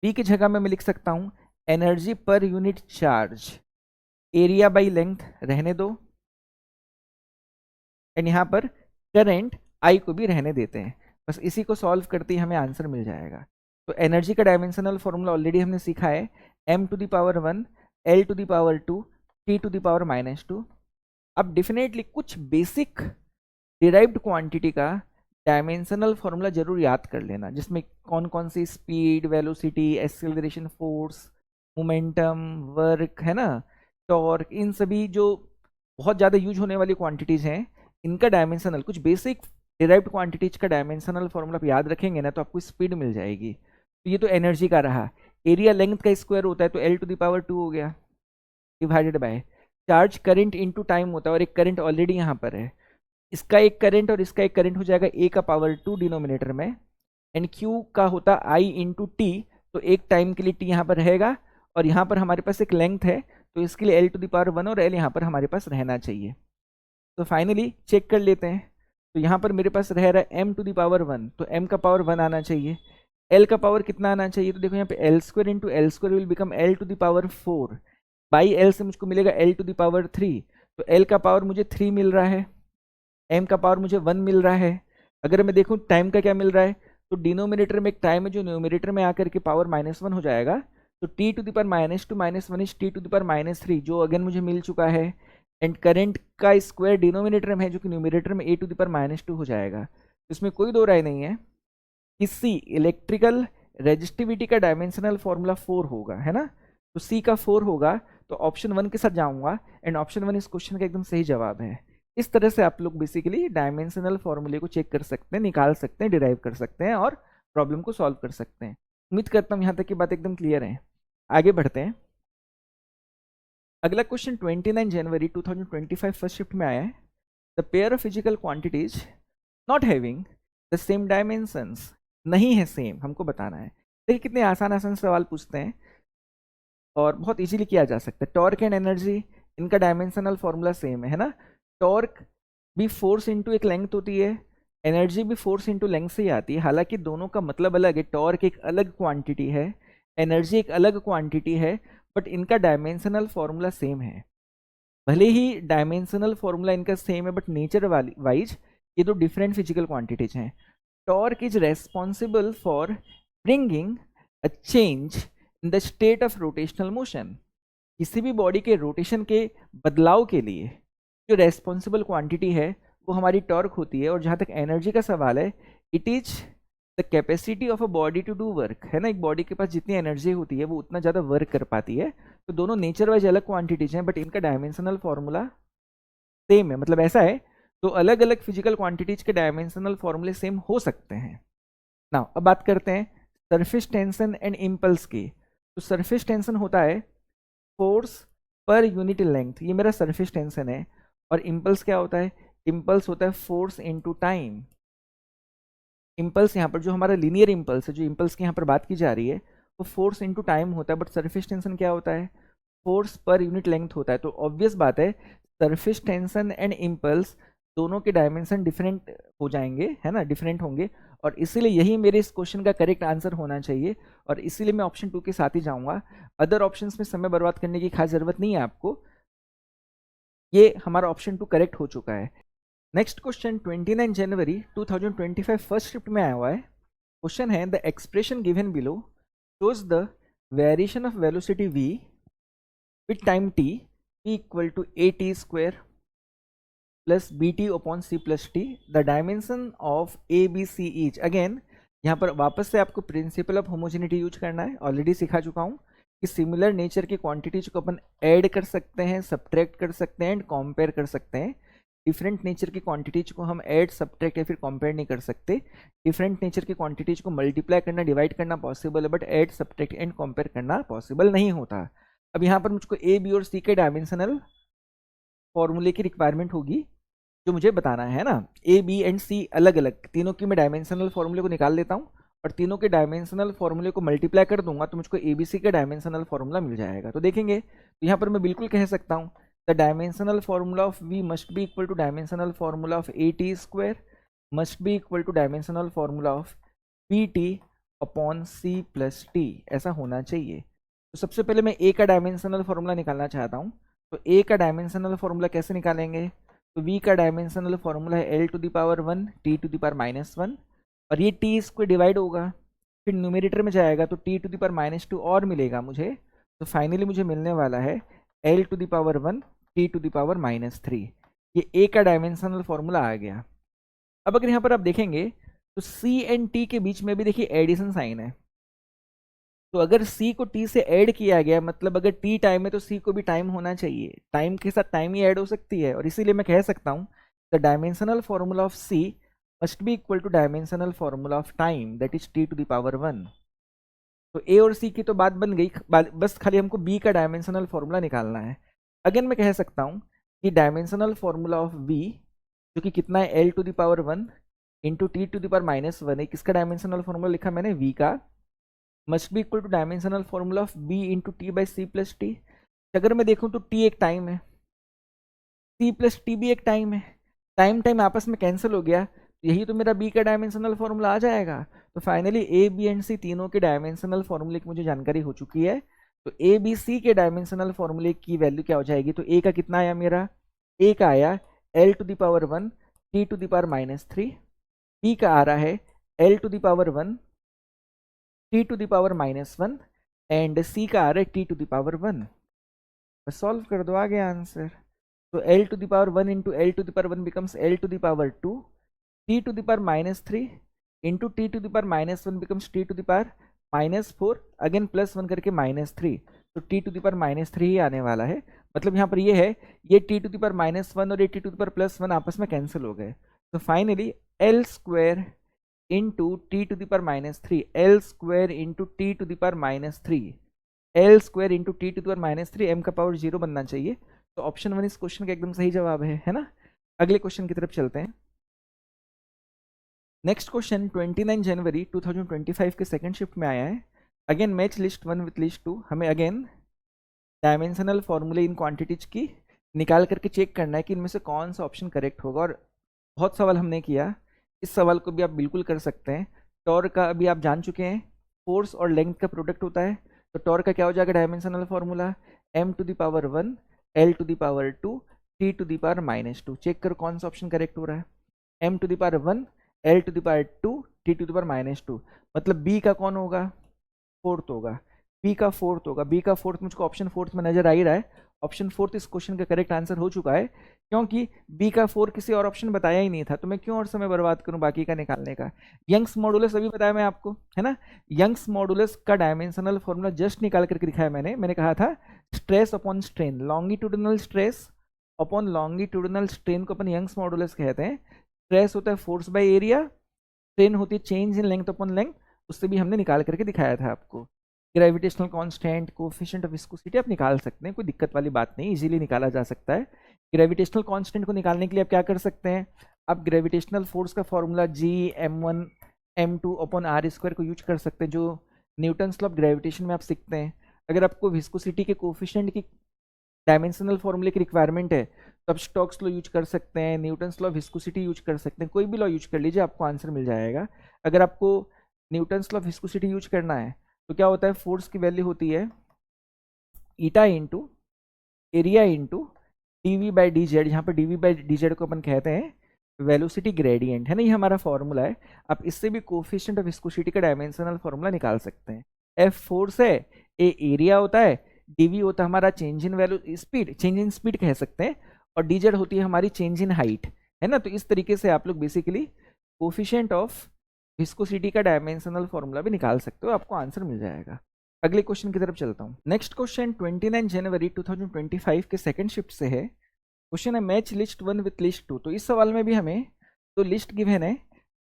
B की जगह में मैं लिख सकता हूँ energy per unit charge, area by length रहने दो, एंड यहाँ पर करंट आई को भी रहने देते हैं। बस इसी को सॉल्व करते ही हमें आंसर मिल जाएगा। तो एनर्जी का डायमेंशनल फॉर्मूला ऑलरेडी हमने सीखा है m⁻1 l⁻2 t⁻⁻2। अब डेफिनेटली कुछ बेसिक डिराइव्ड क्वांटिटी का डायमेंशनल फॉर्मूला जरूर याद कर लेना, जिसमें कौन कौन सी speed, velocity, acceleration, force, momentum, work, है ना, टॉर्क, इन सभी जो बहुत ज़्यादा यूज होने वाली क्वांटिटीज़ हैं इनका डायमेंशनल, कुछ बेसिक डिराइव्ड क्वांटिटीज का डायमेंशनल फॉर्मूला आप याद रखेंगे ना तो आपको स्पीड मिल जाएगी। तो ये तो एनर्जी का रहा। एरिया लेंथ का स्क्वायर होता है तो l⁻2 हो गया divided by charge current into time होता है, और एक करंट ऑलरेडी यहाँ पर है, इसका एक करंट और इसका एक करंट हो जाएगा a⁻2 डिनोमिनेटर में, एंड q का होता i इंटू टी, तो एक टाइम के लिए t यहाँ पर रहेगा और यहाँ पर हमारे पास एक लेंथ है तो इसके लिए l⁻1 और l यहाँ पर हमारे पास रहना चाहिए। तो फाइनली चेक कर लेते हैं, तो यहाँ पर मेरे पास रह रहा है m⁻1, तो m का पावर 1 आना चाहिए, l का पावर कितना आना चाहिए, तो देखो यहाँ पे l² into l² will become l⁴, by l से मुझको मिलेगा l⁻3, तो l का पावर मुझे 3 मिल रहा है, m का पावर मुझे 1 मिल रहा है। अगर मैं देखूँ टाइम का क्या मिल रहा है, तो डिनोमिनेटर में एक टाइम है जो न्यूमिनेटर में आकर के पावर -1 हो जाएगा, तो t⁻2 -1 इज t⁻3 जो अगेन मुझे मिल चुका है, एंड करंट का स्क्वायर डिनोमिनेटर में है जो कि न्यूमिनेटर में a⁻2 हो जाएगा। इसमें कोई दो राय नहीं है, इसी इलेक्ट्रिकल रेजिस्टिविटी का डायमेंशनल फॉर्मूला 4 होगा, है ना। तो C का 4 होगा, तो ऑप्शन 1 के साथ जाऊंगा, एंड ऑप्शन 1 इस क्वेश्चन का एकदम सही जवाब है। इस तरह से आप लोग बेसिकली डायमेंशनल फॉर्मूले को चेक कर सकते हैं, निकाल सकते हैं, डिराइव कर सकते हैं और प्रॉब्लम को सॉल्व कर सकते हैं। उम्मीद करता हूँ यहाँ तक की बात एकदम क्लियर है। आगे बढ़ते हैं। अगला क्वेश्चन 29 जनवरी 2025 फर्स्ट शिफ्ट में आया है। The pair of physical quantities not having the same dimensions, नहीं है सेम, हमको बताना है। देखिए कितने आसान आसान सवाल पूछते हैं और बहुत इजीली किया जा सकता है। टॉर्क एंड एनर्जी, इनका डायमेंशनल फॉर्मूला सेम है ना। टॉर्क भी फोर्स इंटू एक लेंथ होती है, एनर्जी भी फोर्स इंटू लेंथ से ही आती है। हालांकि दोनों का मतलब अलग है, टॉर्क एक अलग क्वांटिटी है, एनर्जी एक अलग क्वांटिटी है, बट इनका डायमेंशनल फॉर्मूला सेम है। भले ही डायमेंशनल फॉर्मूला इनका सेम है, बट नेचर वाइज ये दो डिफरेंट फिजिकल क्वांटिटीज हैं। Torque is responsible for bringing a change in the state of rotational motion. किसी भी बॉडी के रोटेशन के बदलाव के लिए जो रेस्पॉन्सिबल क्वांटिटी है वो हमारी टॉर्क होती है। और जहाँ तक एनर्जी का सवाल है, it is the capacity of a body to do work, है ना। एक बॉडी के पास जितनी एनर्जी होती है वो उतना ज़्यादा वर्क कर पाती है। तो दोनों नेचर वाइज अलग क्वांटिटीज हैं, बट इनका डायमेंशनल फॉर्मूला सेम है। मतलब ऐसा है, तो अलग अलग फिजिकल क्वांटिटीज के डायमेंशनल फॉर्मूले सेम हो सकते हैं ना। अब बात करते हैं सरफेस टेंशन एंड इम्पल्स की। तो सरफेस टेंशन होता है फोर्स पर यूनिट लेंथ, ये मेरा सरफेस टेंशन है। और इम्पल्स क्या होता है? इम्पल्स होता है फोर्स इनटू टाइम। इम्पल्स यहाँ पर जो हमारा लीनियर इम्पल्स है, जो इम्पल्स की यहाँ पर बात की जा रही है, वो फोर्स इनटू टाइम होता है। बट सरफेस टेंशन क्या होता है? फोर्स पर यूनिट लेंथ होता है। तो ऑब्वियस बात है, सरफेस टेंशन एंड इम्पल्स दोनों के डायमेंशन डिफरेंट हो जाएंगे, है ना, डिफरेंट होंगे। और इसीलिए यही मेरे इस क्वेश्चन का करेक्ट आंसर होना चाहिए। और इसीलिए मैं ऑप्शन 2 के साथ ही जाऊंगा। अदर ऑप्शंस में समय बर्बाद करने की खास जरूरत नहीं है आपको। ये हमारा ऑप्शन 2 करेक्ट हो चुका है। नेक्स्ट क्वेश्चन 29 जनवरी 2025 फर्स्ट शिफ्ट में आया हुआ है। क्वेश्चन है the expression given below shows the variation of velocity v with time t equal to at square plus bt upon c plus t। The dimension of a b c each. Again यहाँ पर वापस से आपको principle of homogeneity use करना है। Already सिखा चुका हूँ कि सिमिलर नेचर की क्वांटिटीज को अपन ऐड कर सकते हैं, सब्ट्रैक्ट कर सकते हैं एंड कंपेयर कर सकते हैं। डिफरेंट नेचर की क्वांटिटीज को हम ऐड, सब्ट्रैक्ट या फिर कंपेयर नहीं कर सकते। डिफरेंट नेचर की क्वांटिटीज को मल्टीप्लाई करना, डिवाइड करना पॉसिबल है, but add, subtract and compare करना पॉसिबल नहीं होता। अब यहाँ पर मुझको ए बी और सी के डायमेंशनल फॉर्मूले की रिक्वायरमेंट होगी, जो मुझे बताना है ना। ए बी एंड सी अलग अलग, तीनों की मैं डायमेंशनल फॉर्मूले को निकाल लेता हूँ और तीनों के डायमेंशनल फॉर्मूले को मल्टीप्लाई कर दूंगा तो मुझको ए बी सी का डायमेंशनल फॉर्मूला मिल जाएगा। तो देखेंगे, तो यहाँ पर मैं बिल्कुल कह सकता हूँ the dimensional formula of v must be equal to dimensional formula of at square must be equal to dimensional formula of bt upon c plus t। ऐसा होना चाहिए। तो सबसे पहले मैं a का डायमेंशनल फॉर्मूला निकालना चाहता हूँ। तो a का डायमेंशनल फॉर्मूला कैसे निकालेंगे? तो v का डायमेंशनल फॉर्मूला है l to the power 1 t to the power -1, और ये t स्क्वायर डिवाइड होगा, फिर न्यूमेरेटर में जाएगा तो t टू द पावर -2 और मिलेगा मुझे। तो फाइनली मुझे मिलने वाला है l to the power 1 t to the power -3। ये a का डायमेंशनल फॉर्मूला आ गया। अब अगर यहाँ पर आप देखेंगे तो c एंड t के बीच में भी देखिए एडिशन साइन है। तो अगर c को t से ऐड किया गया, मतलब अगर t टाइम है तो c को भी टाइम होना चाहिए। टाइम के साथ टाइम ही ऐड हो सकती है, और इसीलिए मैं कह सकता हूँ the dimensional formula of c must be equal to dimensional formula of time, that is t to the power 1। तो a और c की तो बात बन गई, बस खाली हमको b का डायमेंशनल फॉर्मूला निकालना है। अगेन मैं कह सकता हूँ कि डायमेंशनल फॉर्मूला ऑफ v, जो कि कितना है l to the power 1 into T to the power -1 है। किसका डायमेंशनल फॉर्मूला लिखा मैंने? v का। Must be equal to dimensional formula of b into T by C plus T. अगर मैं देखूँ तो t एक टाइम है, c प्लस टी भी एक टाइम है। टाइम टाइम आपस में कैंसिल हो गया, यही तो मेरा b का डायमेंशनल फॉर्मूला आ जाएगा। तो finally a b and c तीनों के डायमेंशनल फॉर्मूले की मुझे जानकारी हो चुकी है। तो a b c के डायमेंशनल फॉर्मूले की वैल्यू क्या हो जाएगी? तो a का कितना आया मेरा? a का आया l to the power 1 t to the power -3। b का आ रहा है l to the power 1 t to the power -1 and c का आ रहा है t टू द पावर 1। बस सॉल्व कर दो, आ गया आंसर। तो l to the power 1 into l to the power 1 becomes l to the power 2, t to the power -3 into T to the power -1 becomes t to the power -4, again +1 करके -3। तो t to the power -3 ही आने वाला है। मतलब यहाँ पर ये है, ये t टू द पावर -1 और ये t टू द पावर +1 आपस में कैंसिल हो गए। तो finally l square into T to the power minus three, L square into T to the power minus three, L square into T to the power minus three, M का power 0 बनना चाहिए। तो option 1 इस question का एकदम सही जवाब है ना। अगले क्वेश्चन की तरफ चलते हैं। नेक्स्ट क्वेश्चन 29 जनवरी 2025 के सेकंड शिफ्ट में आया है। Again match list 1 with list 2। हमें अगेन डायमेंशनल फॉर्मूले इन क्वांटिटीज की निकाल करके चेक करना है कि इनमें से कौन सा ऑप्शन करेक्ट होगा। और बहुत सवाल हमने किया, इस सवाल को भी आप बिल्कुल कर सकते हैं। टॉर्क का अभी आप जान चुके हैं, फोर्स और लेंथ का प्रोडक्ट होता है। तो टॉर्क का क्या हो जाएगा dimensional formula, m to the power 1 l to the power 2 t to the power minus 2। Check करो कौन सा ऑप्शन करेक्ट हो रहा है। m to the power 1 l to the power 2 t to the power minus 2, मतलब b का कौन होगा, फोर्थ होगा। b का फोर्थ होगा, b का फोर्थ मुझको ऑप्शन फोर्थ में नजर आ ही रहा है। ऑप्शन फोर्थ इस क्वेश्चन का करेक्ट आंसर हो चुका है, क्योंकि b का 4 किसी और ऑप्शन बताया ही नहीं था, तो मैं क्यों और समय बर्बाद करूं बाकी का निकालने का। यंग्स मॉडुलस अभी बताया मैं आपको, है ना। यंग्स मॉडुलस का डायमेंशनल फॉर्मूला जस्ट निकाल करके दिखाया मैंने कहा था stress upon strain, longitudinal stress upon longitudinal strain को अपन यंग्स मॉडुलस कहते हैं। स्ट्रेस होता है फोर्स बाय एरिया, स्ट्रेन होती है change in length upon length, उससे भी हमने निकाल करके दिखाया था आपको। Gravitational constant, coefficient of viscosity आप निकाल सकते हैं, कोई दिक्कत वाली बात नहीं, इजीली निकाला जा सकता है। ग्रेविटेशनल कांस्टेंट को निकालने के लिए आप क्या कर सकते हैं, आप ग्रेविटेशनल फोर्स का formula G m1 m2 upon R square को यूज कर सकते हैं, जो न्यूटन्स लॉ ऑफ ग्रेविटेशन में आप सीखते हैं। अगर आपको विस्कोसिटी के कोफिशिएंट की डायमेंशनल फॉर्मूले की रिक्वायरमेंट है तो आप स्टोक्स लॉ यूज कर सकते हैं, Newton's law of viscosity use कर सकते हैं, कोई भी लॉ यूज कर लीजिए आपको आंसर मिल जाएगा। अगर आपको Newton's law of viscosity use करना है तो क्या होता है, फोर्स की वैल्यू होती है eta into area into dv by D Z, यहाँ पर dv बाई डी जेड को अपन कहते हैं वेलोसिटी ग्रेडियंट, है ना, ये हमारा फॉर्मूला है। आप इससे भी कोफिशिएंट ऑफ विस्कोसिटी का डायमेंशनल फॉर्मूला निकाल सकते हैं। f फोर्स है, a एरिया होता है, dv होता है हमारा change in value speed, change in speed कह सकते हैं, और dz होती है हमारी चेंज इन हाइट, है ना। तो इस तरीके से आप लोग बेसिकली कोफिशिएंट ऑफ विस्कोसिटी का डायमेंशनल फॉर्मूला भी निकाल सकते हो, आपको आंसर मिल जाएगा। अगले क्वेश्चन की तरफ चलता हूँ। नेक्स्ट क्वेश्चन 29 जनवरी 2025 के सेकंड शिफ्ट से है। क्वेश्चन है मैच लिस्ट 1 विथ लिस्ट 2। तो इस सवाल में भी हमें तो लिस्ट गिवन है।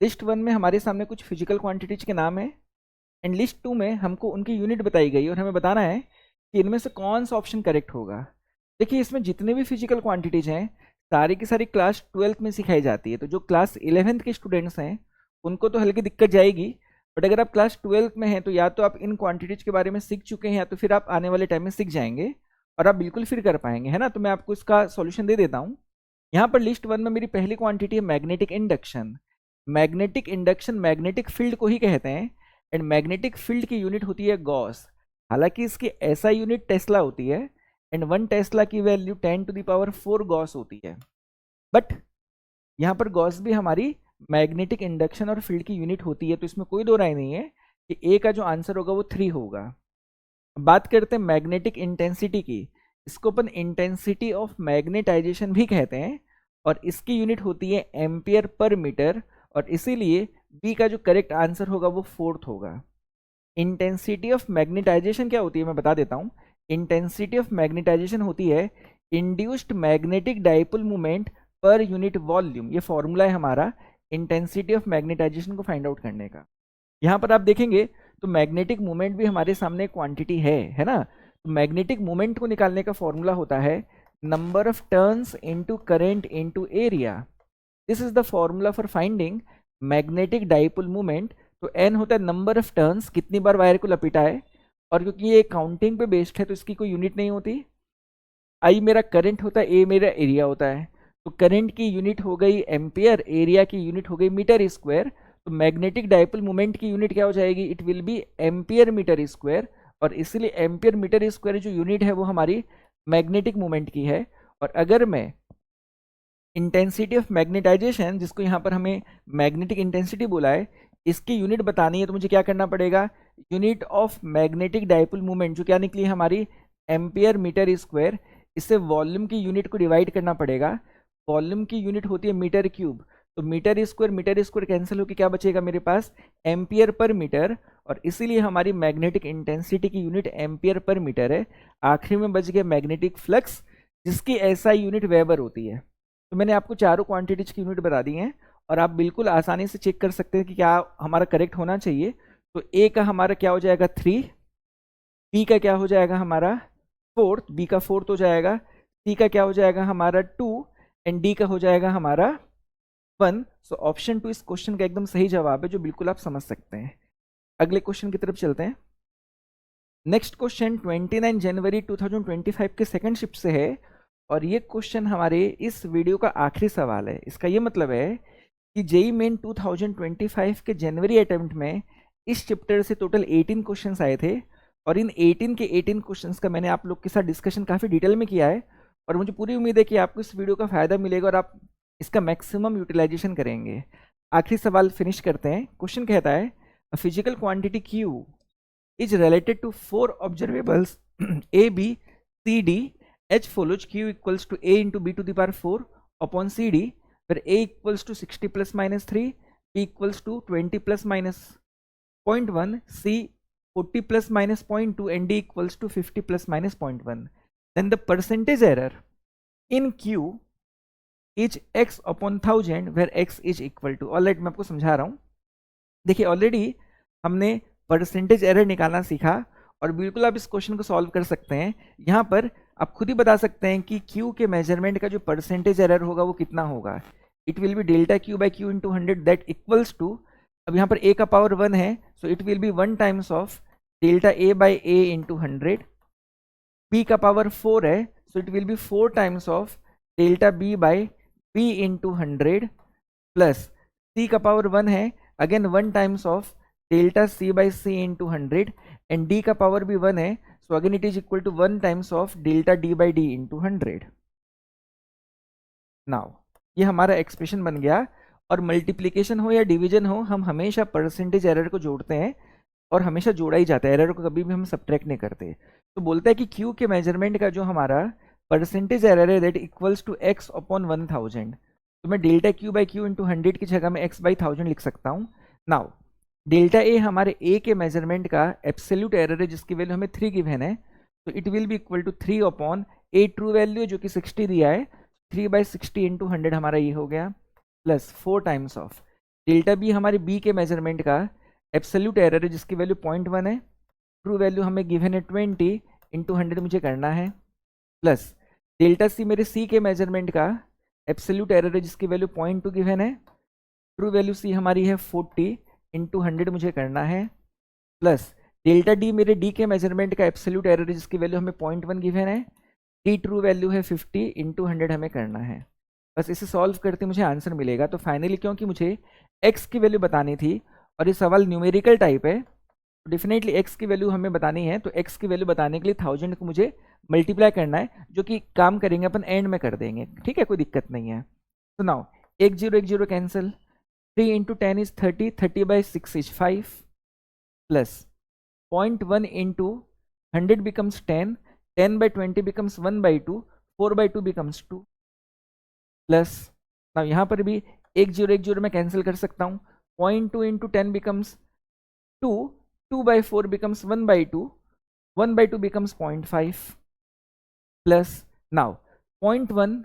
लिस्ट 1 में हमारे सामने कुछ फिजिकल क्वांटिटीज के नाम है, एंड लिस्ट 2 में हमको उनकी यूनिट बताई गई और हमें बताना है कि इनमें से कौन सा ऑप्शन करेक्ट होगा। देखिए इसमें जितने भी फिजिकल क्वांटिटीज हैं सारी की सारी क्लास 12th में सिखाई जाती है, तो जो क्लास 11th के स्टूडेंट्स हैं उनको तो हल्की दिक्कत जाएगी, बट अगर आप क्लास 12th में हैं तो या तो आप इन क्वांटिटीज के बारे में सीख चुके हैं या तो फिर आप आने वाले टाइम में सीख जाएंगे और आप बिल्कुल फिर कर पाएंगे, है ना। तो मैं आपको इसका सॉल्यूशन दे देता हूँ। यहाँ पर लिस्ट 1 में मेरी पहली क्वांटिटी है magnetic induction. Magnetic induction magnetic field को ही कहते हैं, एंड मैग्नेटिक फील्ड की यूनिट होती है गॉस। हालांकि इसकी ऐसा यूनिट टेस्ला होती है, एंड 1 टेस्ला की value 10 to the power 4 gauss होती है, बट यहाँ पर गॉस भी हमारी मैग्नेटिक इंडक्शन और फील्ड की यूनिट होती है, तो इसमें कोई दो राय नहीं है कि ए का जो आंसर होगा वो 3 होगा। बात करते हैं मैग्नेटिक इंटेंसिटी की, इसको अपन इंटेंसिटी ऑफ मैग्नेटाइजेशन भी कहते हैं, और इसकी यूनिट होती है एम्पियर पर मीटर, और इसीलिए बी का जो करेक्ट आंसर होगा वो 4th होगा। इंटेंसिटी ऑफ मैग्नेटाइजेशन क्या होती है मैं बता देता हूँ। इंटेंसिटी ऑफ मैग्नेटाइजेशन होती है induced magnetic dipole movement per unit volume, ये फॉर्मूला है हमारा इंटेंसिटी ऑफ मैग्नेटाइजेशन को फाइंड आउट करने का। यहाँ पर आप देखेंगे तो मैग्नेटिक मूवमेंट भी हमारे सामने क्वांटिटी है ना। तो मैग्नेटिक मूवमेंट को निकालने का फॉर्मूला होता है number of turns into current into area. This is the formula for finding magnetic dipole movement. तो एन होता है नंबर ऑफ टर्न्स, कितनी बार वायर को लपेटा है, और क्योंकि ये काउंटिंग पे बेस्ड है तो इसकी कोई यूनिट नहीं होती। आई मेरा करंट होता है, ए मेरा एरिया होता है, तो करंट की यूनिट हो गई एम्पियर, एरिया की यूनिट हो गई मीटर स्क्वायर। तो मैग्नेटिक डाइपोल मूवमेंट की यूनिट क्या हो जाएगी, it will be ampere metre square, और इसलिए एम्पियर मीटर स्क्वायर जो यूनिट है वो हमारी मैग्नेटिक मूवमेंट की है। और अगर मैं इंटेंसिटी ऑफ मैग्नेटाइजेशन, जिसको यहाँ पर हमें मैग्नेटिक इंटेंसिटी बोला है, इसकी यूनिट बतानी है तो मुझे क्या करना पड़ेगा, unit of magnetic dipole movement जो क्या निकली हमारी एम्पियर मीटर स्क्वायर, इससे वॉल्यूम की यूनिट को डिवाइड करना पड़ेगा। वॉल्यूम की यूनिट होती है मीटर क्यूब, तो मीटर स्क्वायर कैंसिल होकर क्या बचेगा मेरे पास, एम्पियर पर मीटर, और इसीलिए हमारी मैग्नेटिक इंटेंसिटी की यूनिट एम्पियर पर मीटर है। आखिरी में बच गया मैग्नेटिक फ्लक्स, जिसकी एसआई यूनिट वेबर होती है। तो मैंने आपको चारों क्वांटिटीज की यूनिट बता दी हैं, और आप बिल्कुल आसानी से चेक कर सकते हैं कि क्या हमारा करेक्ट होना चाहिए। तो ए का हमारा क्या हो जाएगा 3, बी का क्या हो जाएगा हमारा 4th, बी का 4th हो जाएगा, सी का क्या हो जाएगा हमारा 2 एंड डी का हो जाएगा हमारा 1। सो ऑप्शन 2 इस क्वेश्चन का एकदम सही जवाब है, जो बिल्कुल आप समझ सकते हैं। अगले क्वेश्चन की तरफ चलते हैं। नेक्स्ट क्वेश्चन 29 जनवरी 2025 के सेकंड शिफ्ट से है और ये क्वेश्चन हमारे इस वीडियो का आखिरी सवाल है। इसका ये मतलब है कि जेई मेन 2025 के जनवरी अटेम्प्ट में इस चैप्टर से टोटल 18 क्वेश्चंस आए थे और इन 18 के 18 क्वेश्चंस का मैंने आप लोग के साथ डिस्कशन काफ़ी डिटेल में किया है और मुझे पूरी उम्मीद है कि आपको इस वीडियो का फ़ायदा मिलेगा और आप इसका मैक्सिमम यूटिलाइजेशन करेंगे। आखिरी सवाल फिनिश करते हैं। क्वेश्चन कहता है अ physical quantity Q is related to 4 observables A, B, C, D. H follows Q equals to A into B to the power 4 upon CD, where A equals to 60 plus minus 3, B equals to 20 plus minus 0.1, C 40 plus minus 0.2, and D equals to 50 plus minus 0.1. Then the percentage error in Q is x upon 1000, where x is equal to. Alright, मैं आपको समझा रहा हूँ। देखिए already हमने percentage error निकालना सीखा और बिल्कुल आप इस क्वेश्चन को सॉल्व कर सकते हैं। यहाँ पर आप खुद ही बता सकते हैं कि Q के मेजरमेंट का जो परसेंटेज एरर होगा वो कितना होगा। It will be delta Q by Q into 100 that equals to, अब यहाँ पर A का पावर 1 है so it will be 1 times of delta A by A into 100। B का पावर 4 है so it will be 4 times of delta B by B into 100 plus C का power 1 है again 1 times of delta C by C into 100 and D का power भी 1 है so again it is equal to 1 times of delta D by D into 100। Now ये हमारा expression बन गया और मल्टीप्लीकेशन हो या डिवीजन हो हम हमेशा परसेंटेज एरर को जोड़ते हैं और हमेशा जोड़ा ही जाता है, एरर को कभी भी हम सब्ट्रैक्ट नहीं करते। तो बोलता है कि Q के मेजरमेंट का जो हमारा परसेंटेज एरर है that equals to x upon 1000। तो मैं delta Q by Q into 100 की जगह में x बाई 1000 लिख सकता हूँ। नाउ डेल्टा A हमारे A के मेजरमेंट का एब्सोल्यूट एरर है जिसकी वैल्यू हमें 3 गिवन है, तो it will be equal to 3 upon A true value जो कि 60 दिया है, 3 बाई 60 इंटू 100 हमारा ये हो गया, plus 4 times of delta B हमारे B के मेजरमेंट का एब्सोल्यूट एरर है जिसकी वैल्यू 0.1 है, ट्रू वैल्यू हमें गिवन है 20 इंटू 100 मुझे करना है, प्लस डेल्टा C मेरे C के मेजरमेंट का एब्सोल्यूट एरर है जिसकी वैल्यू 0.2 गिवन है, ट्रू वैल्यू C हमारी है 40 इंटू 100 मुझे करना है, प्लस डेल्टा D मेरे D के मेजरमेंट का एब्सोल्यूट एरर है जिसकी वैल्यू हमें 0.1 गिवन है, D ट्रू वैल्यू है 50 इंटू 100 हमें करना है। बस इसे सॉल्व करते मुझे आंसर मिलेगा। तो फाइनली क्योंकि मुझे x की वैल्यू बतानी थी और ये सवाल न्यूमेरिकल टाइप है तो डेफिनेटली x की वैल्यू हमें बतानी है, तो x की वैल्यू बताने के लिए 1000 को मुझे मल्टीप्लाई करना है, जो कि काम करेंगे अपन एंड में कर देंगे, ठीक है, कोई दिक्कत नहीं है। तो now 1 0 cancel, 3 into 10 is 30, 30 by 6 is 5, plus 0.1 into 100 becomes 10, 10 by 20 becomes 1 by 2, 4 by 2 becomes 2, plus ना यहाँ पर भी 1 0 मैं कैंसिल कर सकता हूँ, 0.2 into 10 becomes 2, 2 by 4 becomes 1 by 2, 1 by 2 becomes 0.5, plus now 0.1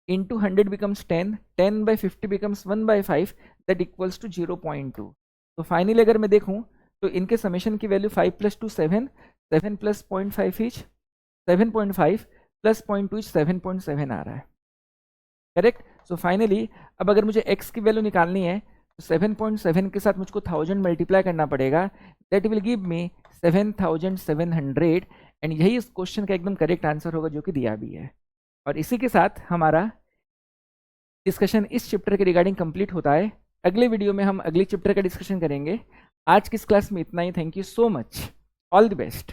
into 100 becomes 10, 10 by 50 becomes 1 by 5 that equals to 0.2। तो finally अगर मैं देखूं तो इनके समेशन की value 5 plus 2 7, 7 plus 0.5 is 7.5 plus 0.2 is 7.7 आ रहा है, करेक्ट। सो फाइनली अब अगर मुझे x की वैल्यू निकालनी है तो 7.7 के साथ मुझको 1000 मल्टीप्लाई करना पड़ेगा, that will give me 7700 and यही इस क्वेश्चन का एकदम करेक्ट आंसर होगा जो कि दिया भी है। और इसी के साथ हमारा डिस्कशन इस चैप्टर के रिगार्डिंग कंप्लीट होता है। अगले वीडियो में हम अगले चैप्टर का डिस्कशन करेंगे। आज की इस क्लास में इतना ही। Thank you so much, all the best.